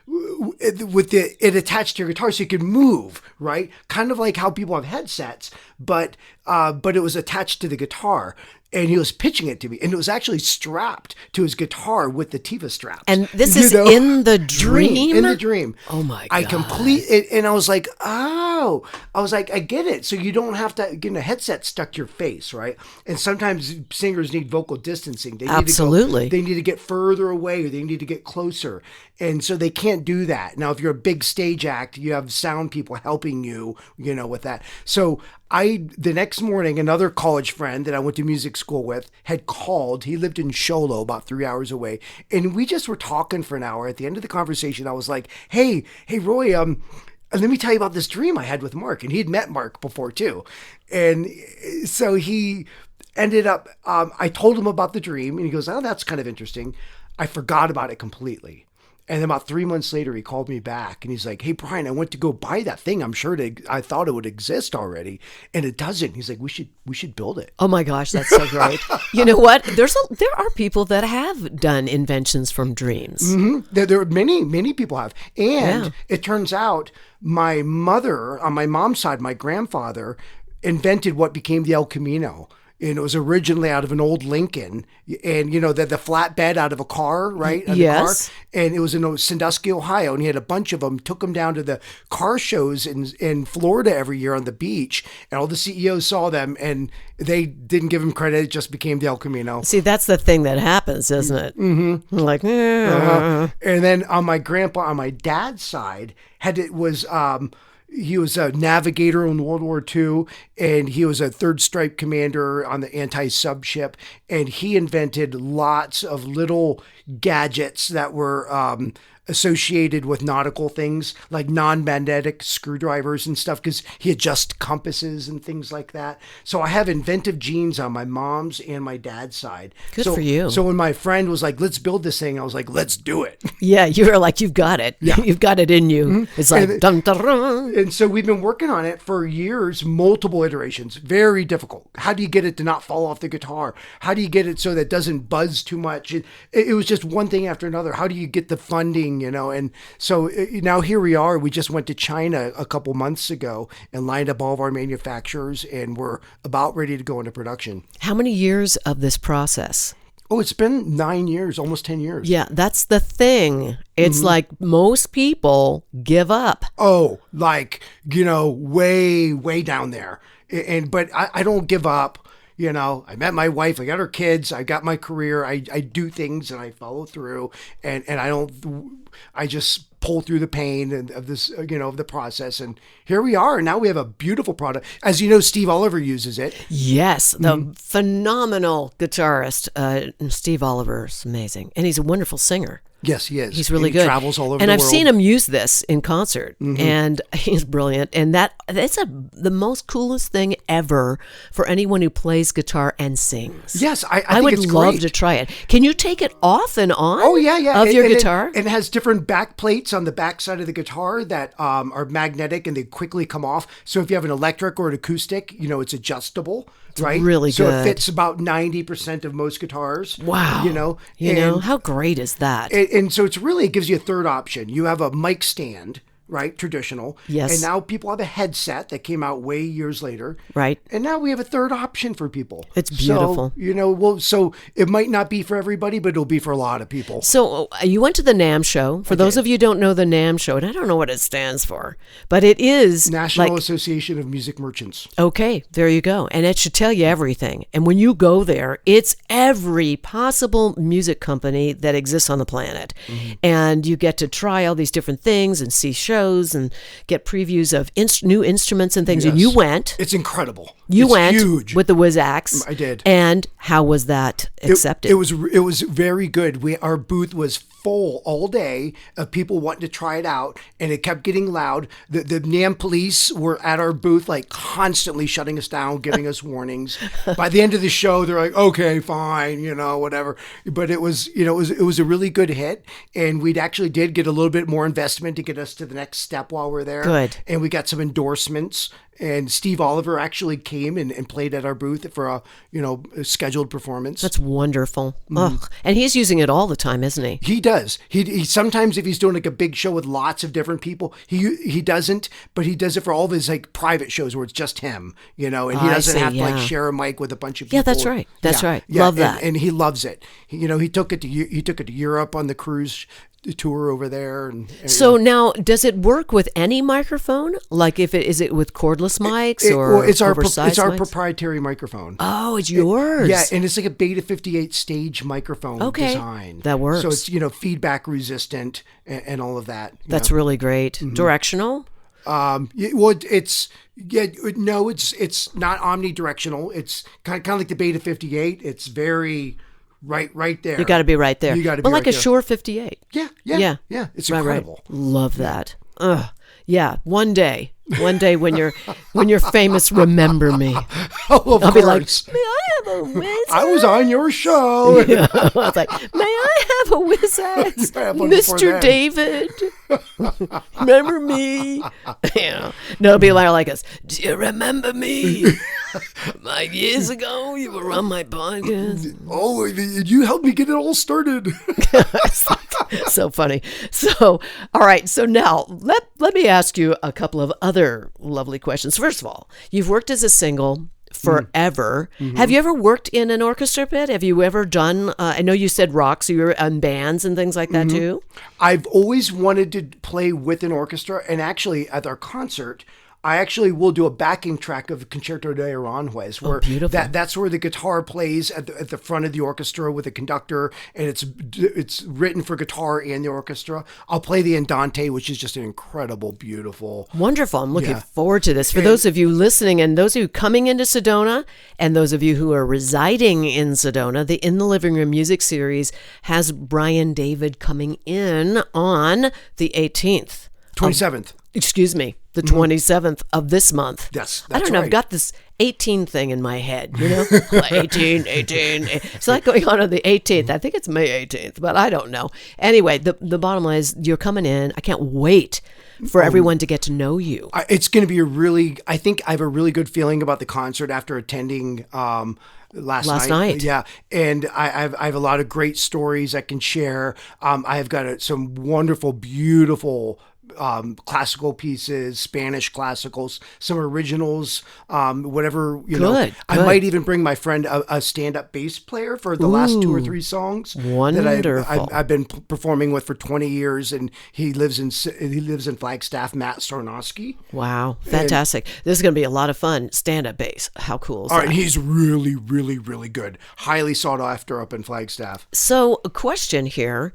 with it attached to your guitar so you could move, right? Kind of like how people have headsets, but it was attached to the guitar. And he was pitching it to me, and it was actually strapped to his guitar with the Teva straps. And this is in the dream? In the dream. Oh, my God. And I was like, I get it. So you don't have to get a headset stuck to your face, right? And sometimes singers need vocal distancing. Absolutely. They need to get further away, or they need to get closer. And so they can't do that. Now, if you're a big stage act, you have sound people helping you, with that. So the next morning, another college friend that I went to music school with had called. He lived in Show Low, about 3 hours away. And we just were talking for an hour. At the end of the conversation, I was like, hey, Roy, let me tell you about this dream I had with Mark. And he'd met Mark before too. And so he ended up, I told him about the dream and he goes, oh, that's kind of interesting. I forgot about it completely. And then about 3 months later, he called me back and he's like, hey, Brian, I went to go buy that thing. I thought it would exist already. And it doesn't. He's like, we should build it. Oh my gosh, that's so great. You know what? There are people that have done inventions from dreams. Mm-hmm. There are many people have. And it turns out my mother, on my mom's side, my grandfather, invented what became the El Camino. and it was originally out of an old Lincoln, and the flatbed out of a car, right? Out of Yes. the car. And it was in Sandusky, Ohio, and he had a bunch of them. Took them down to the car shows in Florida every year on the beach, and all the CEOs saw them, and they didn't give him credit. It just became the El Camino. See, that's the thing that happens, isn't it? Mm-hmm. Like, And then on my dad's side, he was a navigator in World War II, and he was a third stripe commander on the anti-sub ship, and he invented lots of little gadgets that were associated with nautical things, like non-magnetic screwdrivers and stuff, because he adjusts compasses and things like that. So I have inventive genes on my mom's and my dad's side. Good for you. So when my friend was like, let's build this thing, I was like, let's do it. Yeah, you were like, you've got it. Yeah. You've got it in you. Mm-hmm. It's like, dun, dun, dun. And so we've been working on it for years, multiple iterations. Very difficult. How do you get it to not fall off the guitar? How do you get it so that it doesn't buzz too much? It was just one thing after another. How do you get the funding, And so now here we are. We just went to China a couple months ago and lined up all of our manufacturers, and we're about ready to go into production. How many years of this process? Oh, it's been 9 years, almost 10 years. Yeah, that's the thing. It's like most people give up. Oh, like, way, way down there. But I don't give up. I met my wife, I got her kids, I got my career, I do things and I follow through, and I just pull through the pain of this, of the process. And here we are. And now we have a beautiful product. As you know, Steve Oliver uses it. Yes, the phenomenal guitarist, Steve Oliver is amazing. And he's a wonderful singer. Yes, he is. He's really he good. Travels all over and the I've world. seen him use this in concert, and he's brilliant. And that's the most coolest thing ever for anyone who plays guitar and sings. Yes, I I think would it's love great. to try it. Can you take it off and on? Oh, yeah. Of your And guitar? It has different back plates on the back side of the guitar that are magnetic, and they quickly come off. So if you have an electric or an acoustic, it's adjustable, right? really so good. it fits about 90% of most guitars. Wow. How great is that? And so it gives you a third option. You have a mic stand, right? Traditional. Yes. And now people have a headset that came out way years later. Right. And now we have a third option for people. It's beautiful. So, so it might not be for everybody, but it'll be for a lot of people. So you went to the NAMM show. For those of you who don't know the NAMM show, and I don't know what it stands for, but it is National Association of Music Merchants. Okay, there you go. And it should tell you everything. And when you go there, it's every possible music company that exists on the planet. And you get to try all these different things and see shows and get previews of new instruments and things. Yes. And you went. It's incredible. You It's went huge. with the Wiz-Ax. I did. And how was that accepted? It was very good. Our booth was full all day of people wanting to try it out, and it kept getting loud. The NAMM police were at our booth, like constantly shutting us down, giving us warnings. By the end of the show, they're like, "Okay, fine, whatever." But it was a really good hit, and we actually did get a little bit more investment to get us to the next step while we're there. Good. And we got some endorsements. And Steve Oliver actually came and played at our booth for a scheduled performance. That's wonderful. Ugh. And he's using it all the time, isn't he? He does. He sometimes, if he's doing like a big show with lots of different people, he doesn't, but he does it for all of his like private shows where it's just him, and he I doesn't see, have to yeah. like share a mic with a bunch of people. Yeah, that's right. That's right. Yeah, Love that. and he loves it. He took it to Europe on the cruise tour over there. And So now, does it work with any microphone? Like, is it with cordless mics or it's our oversized mics? proprietary microphone. Oh, it's yours. Yeah, and it's like a Beta 58 stage microphone design. That works. So it's feedback resistant and all of that. That's really great. Directional? It's not omnidirectional. It's kind of like the Beta 58. It's very right there. You got to be right there. You got to be well, like right a there. Shure 58. Yeah. It's Right, incredible. Right. Love that. Ugh. Yeah. One day when you're famous, remember me. Oh, of I'll course. be like, may I have a Wiz-Ax? I was on your show. Yeah. I was like, may I have a Wiz-Ax? You have one before Mr. then. David? Remember me? Yeah. No, it'll be like us. Do you remember me? Like years ago, you were on my podcast. Oh, you helped me get it all started. So funny. So, all right. So now let me ask you a couple of other lovely questions. First of all, you've worked as a single forever. Have you ever worked in an orchestra pit? Have you ever done, I know you said rock, so you're in bands and things like that too? I've always wanted to play with an orchestra, and actually at our concert, I actually will do a backing track of Concerto de Aranjuez, where that's where the guitar plays at the front of the orchestra with a conductor, and it's written for guitar and the orchestra. I'll play the Andante, which is just an incredible, beautiful. Wonderful. I'm looking forward to this. For those of you listening and those of you coming into Sedona and those of you who are residing in Sedona, the In the Living Room Music Series has Brian David coming in on the 18th. 27th. Excuse me, the 27th of this month. Yes, that's I don't know, right. I've got this 18 thing in my head, 18. It's like going on the 18th. I think it's May 18th, but I don't know. Anyway, the bottom line is you're coming in. I can't wait for everyone to get to know you. It's going to be I think I have a really good feeling about the concert after attending last night. Yeah. And I have a lot of great stories I can share. I have got some wonderful, beautiful classical pieces, Spanish classicals, some originals, whatever, know. I might even bring my friend a stand-up bass player for the last 2 or 3 songs. Wonderful. That I've been performing with for 20 years, and he lives in Flagstaff, Matt Starnowski. Wow. Fantastic. This is going to be a lot of fun. Stand-up bass. How cool is that? And he's really, really, really good. Highly sought after up in Flagstaff. So a question here.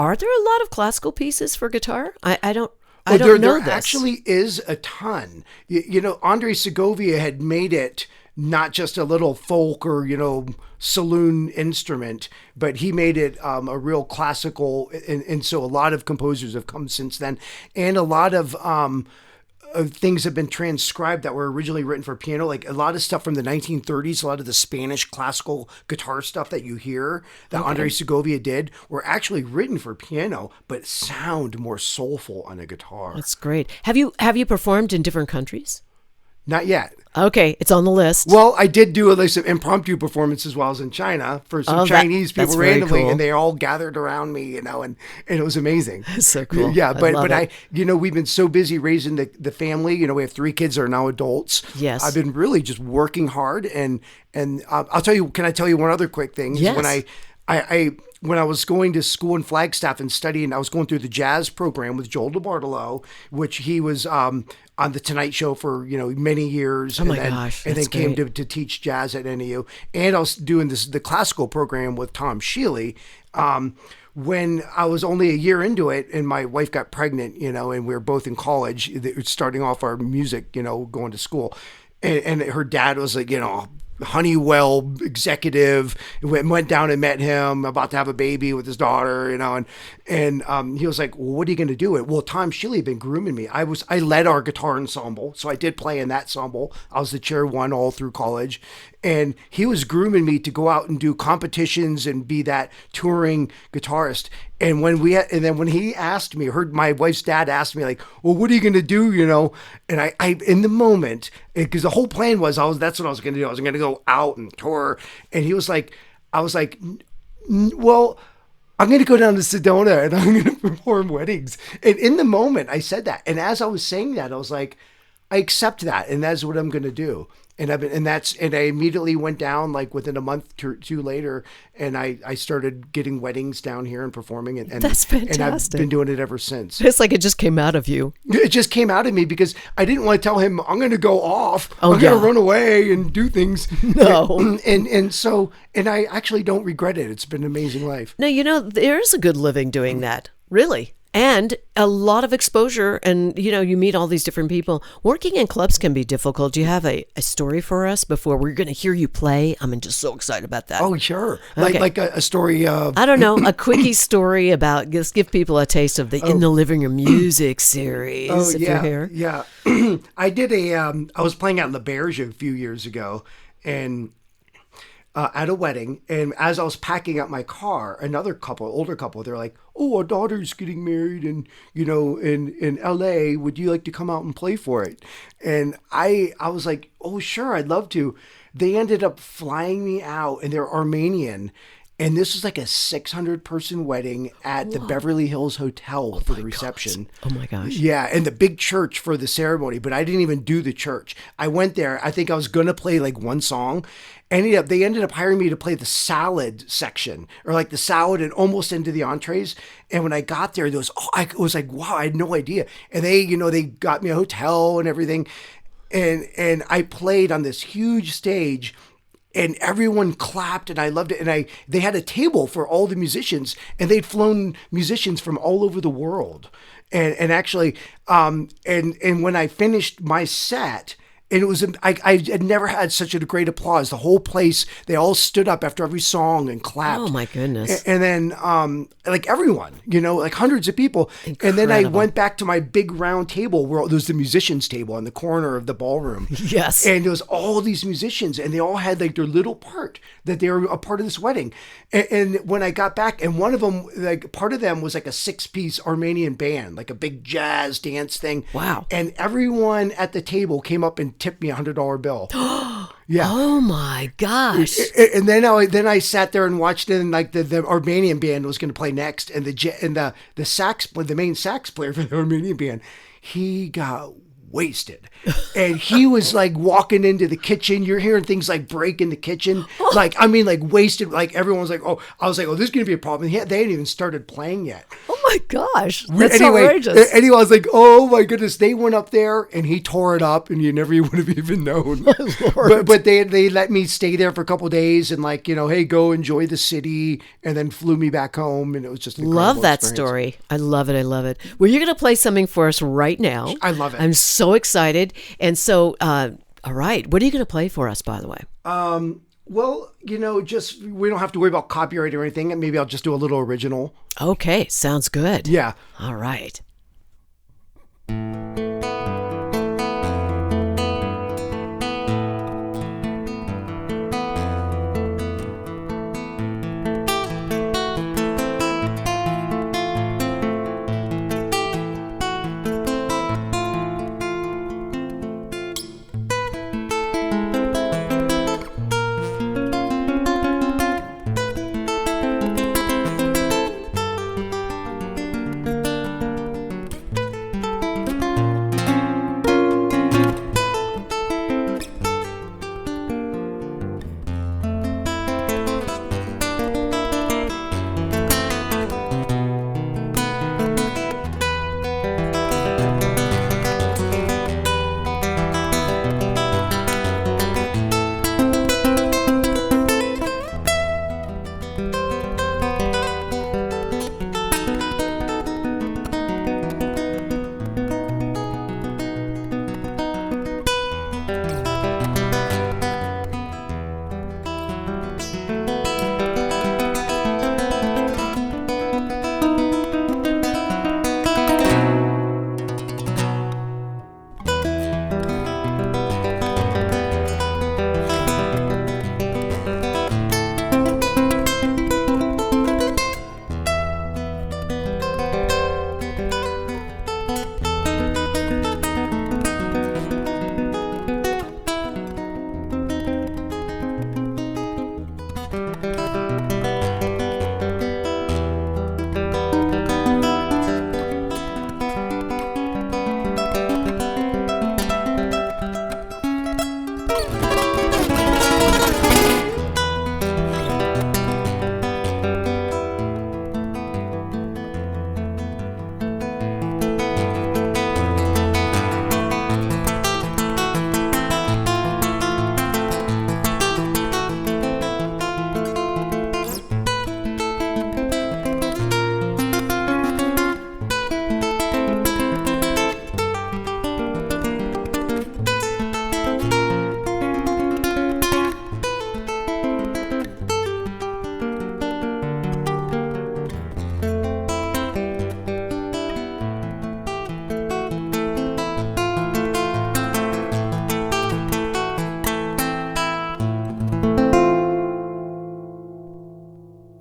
Are there a lot of classical pieces for guitar? I don't know this. There actually is a ton. Andre Segovia had made it not just a little folk or, saloon instrument, but he made it a real classical. And so a lot of composers have come since then. And a lot of things have been transcribed that were originally written for piano, like a lot of stuff from the 1930s, a lot of the Spanish classical guitar stuff that you hear that Andre Segovia did were actually written for piano, but sound more soulful on a guitar. That's great. Have you performed in different countries? Not yet. Okay, it's on the list. Well, I did do some impromptu performances while I was in China for some Chinese people randomly, cool. And they all gathered around me, and it was amazing. That's so cool. Yeah, but we've been so busy raising the family. We have 3 kids that are now adults. Yes, I've been really just working hard, and I'll tell you. Can I tell you one other quick thing? Yes. When I was going to school in Flagstaff and studying, I was going through the jazz program with Joel DeBartolo, which he was on the Tonight Show for many years. Oh my gosh! And then came to teach jazz at NAU. And I was doing the classical program with Tom Shealy. When I was only a year into it, and my wife got pregnant, and we were both in college, starting off our music, going to school, and her dad was like, Honeywell executive, went down and met him, about to have a baby with his daughter, and he was like, well, what are you going to do? Well, Tom Shealy had been grooming me. I led our guitar ensemble, so I did play in that ensemble. I was the chair one all through college, and he was grooming me to go out and do competitions and be that touring guitarist. And when he asked me, heard my wife's dad asked me, like, well, what are you going to do? And I in the moment, because the whole plan was, that's what I was going to do. I was going to go out and tour. And I was like, well, I'm going to go down to Sedona and I'm going to perform weddings. And in the moment I said that. And as I was saying that, I was like, I accept that. And that's what I'm going to do. And I immediately went down like within a month or 2 later, and I started getting weddings down here and performing. And that's fantastic. And I've been doing it ever since. It's like it just came out of you. It just came out of me because I didn't want to tell him I'm going to go off. I'm going to run away and do things. No. And I actually don't regret it. It's been an amazing life. No, there is a good living doing that. Really. And a lot of exposure, and you meet all these different people. Working in clubs can be difficult. Do you have a story for us before we're going to hear you play? I'm just so excited about that. Oh, sure. Okay. Like a story of... I don't know, a quickie story about, just give people a taste of the In the Living Room Music Series, if you're here. Yeah. I did I was playing at La Berge a few years ago, and... at a wedding, and as I was packing up my car, another older couple, they're like, oh, our daughter's getting married in LA, would you like to come out and play for it? And I was like, oh, sure, I'd love to. They ended up flying me out, and they're Armenian, And this was like a 600-person wedding at the Beverly Hills Hotel for the reception. Oh my gosh. Yeah, and the big church for the ceremony, but I didn't even do the church. I went there. I think I was going to play like one song. They ended up hiring me to play the salad section, or like the salad and almost into the entrees. And when I got there, I was like, wow, I had no idea. And they got me a hotel and everything. And I played on this huge stage, and everyone clapped, and I loved it. And they had a table for all the musicians, and they'd flown musicians from all over the world. And actually, and when I finished my set, and it was, I had never had such a great applause. The whole place, they all stood up after every song and clapped. Oh my goodness. And then, like everyone, like hundreds of people. Incredible. And then I went back to my big round table where there was the musicians table in the corner of the ballroom. Yes. And there was all these musicians, and they all had like their little part that they were a part of this wedding. And when I got back, and one of them, like part of them was like a 6-piece Armenian band, like a big jazz dance thing. Wow. And everyone at the table came up and tipped me $100 bill. Yeah. Oh my gosh. And then I sat there and watched it, and like the Armenian band was going to play next, and the main sax player for the Armenian band, he got wasted, and he was like walking into the kitchen. You're hearing things like break in the kitchen, like wasted. Like everyone was like, oh, I was like, oh, this is gonna be a problem. They hadn't even started playing yet. Oh my gosh, that's outrageous. Anyway, I was like, oh my goodness. They went up there and he tore it up, and you never would have even known. But they let me stay there for a couple of days, and like, hey, go enjoy the city, and then flew me back home, and it was just an love that experience. story. I love it. Well, you're gonna play something for us right now. I love it. I'm so excited. And so, all right, what are you going to play for us, by the way? Well, just we don't have to worry about copyright or anything, and maybe I'll just do a little original. Okay, sounds good. Yeah. All right.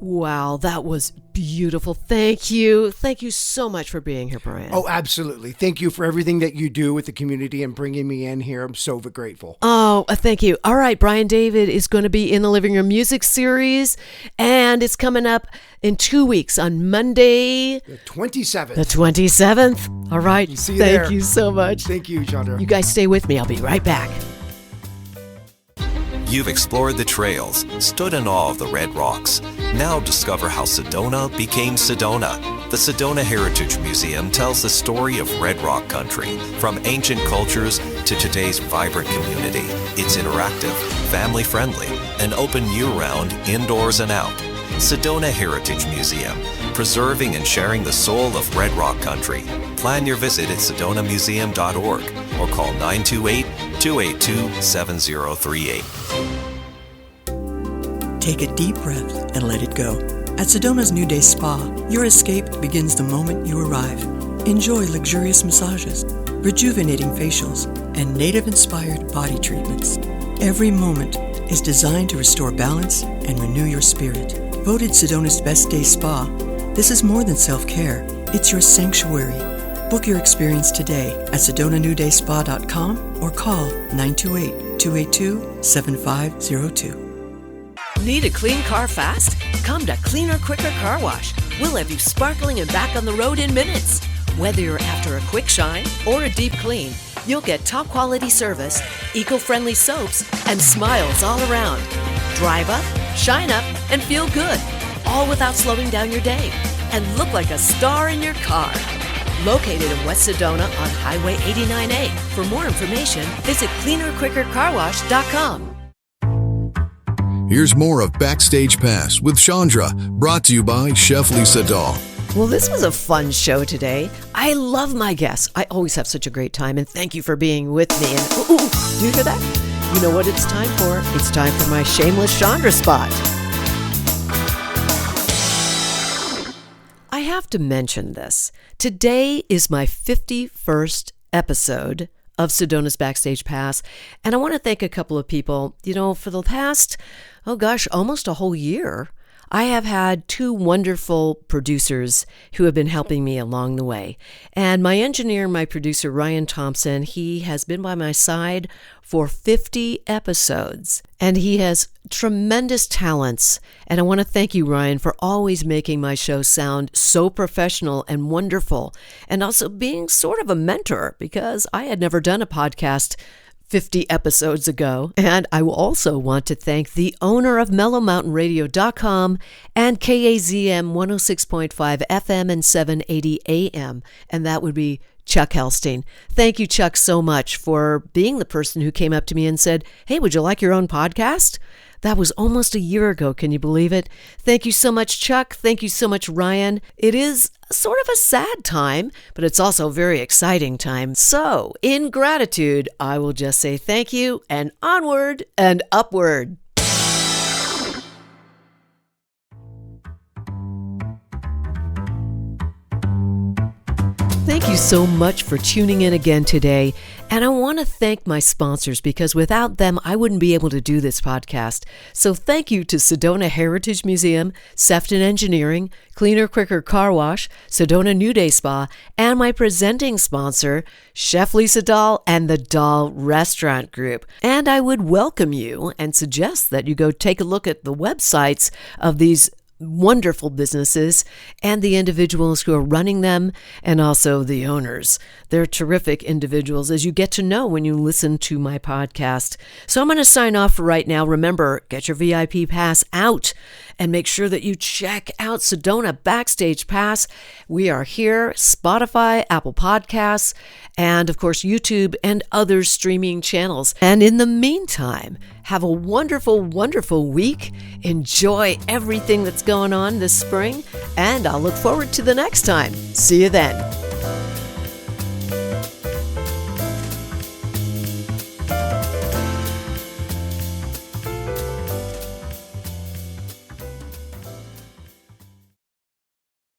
Wow, that was beautiful. Thank you. Thank you so much for being here, Brian. Oh, absolutely. Thank you for everything that you do with the community and bringing me in here. I'm so grateful. Oh, thank you. All right, Brian David is going to be in the Living Room Music Series, and it's coming up in 2 weeks on Monday, The 27th. the 27th. All right. See you Thank there. you so much. Thank you, Chandra. You guys stay with me. I'll be right back. You've explored the trails, stood in awe of the red rocks. Now discover how Sedona became Sedona. The Sedona Heritage Museum tells the story of Red Rock country, from ancient cultures to today's vibrant community. It's interactive, family-friendly, and open year-round, indoors and out. Sedona Heritage Museum, preserving and sharing the soul of Red Rock country. Plan your visit at sedonamuseum.org or call 928-282-7038. Take a deep breath and let it go. At Sedona's New Day Spa, your escape begins the moment you arrive. Enjoy luxurious massages, rejuvenating facials, and native-inspired body treatments. Every moment is designed to restore balance and renew your spirit. Voted Sedona's Best Day Spa, this is more than self-care. It's your sanctuary. Book your experience today at SedonaNewDaySpa.com or call 928-282-7502. Need a clean car fast? Come to Cleaner Quicker Car Wash. We'll have you sparkling and back on the road in minutes. Whether you're after a quick shine or a deep clean, you'll get top quality service, eco-friendly soaps, and smiles all around. Drive up, shine up, and feel good, all without slowing down your day. And look like a star in your car. Located in West Sedona on Highway 89A. For more information, visit cleanerquickercarwash.com. Here's more of Backstage Pass with Chandra, brought to you by Chef Lisa Dahl. Well, this was a fun show today. I love my guests. I always have such a great time, and thank you for being with me. And do you hear that? You know what it's time for? It's time for my shameless Chandra spot. I have to mention this. Today is my 51st episode of Sedona's Backstage Pass, and I want to thank a couple of people. You know, for the past, almost a whole year, I have had two wonderful producers who have been helping me along the way. And my engineer, my producer, Ryan Thompson, he has been by my side for 50 episodes. And he has tremendous talents. And I want to thank you, Ryan, for always making my show sound so professional and wonderful. And also being sort of a mentor, because I had never done a podcast 50 episodes ago. And I will also want to thank the owner of MellowMountainRadio.com and KAZM 106.5 FM and 780 AM. And that would be Chuck Helstein. Thank you, Chuck, so much for being the person who came up to me and said, "Hey, would you like your own podcast?" That was almost a year ago. Can you believe it? Thank you so much, Chuck. Thank you so much, Ryan. It is sort of a sad time, but it's also a very exciting time. So, in gratitude, I will just say thank you and onward and upward. Thank you so much for tuning in again today. And I want to thank my sponsors, because without them, I wouldn't be able to do this podcast. So thank you to Sedona Heritage Museum, Sefton Engineering, Cleaner Quicker Car Wash, Sedona New Day Spa, and my presenting sponsor, Chef Lisa Dahl and the Dahl Restaurant Group. And I would welcome you and suggest that you go take a look at the websites of these wonderful businesses and the individuals who are running them, and also the owners. They're terrific individuals, as you get to know when you listen to my podcast. So I'm going to sign off for right now. Remember, get your VIP pass out and make sure that you check out Sedona Backstage Pass. We are here, Spotify, Apple Podcasts, and of course YouTube and other streaming channels. And in the meantime, have a wonderful, wonderful week. Enjoy everything that's going on this spring, and I'll look forward to the next time. See you then.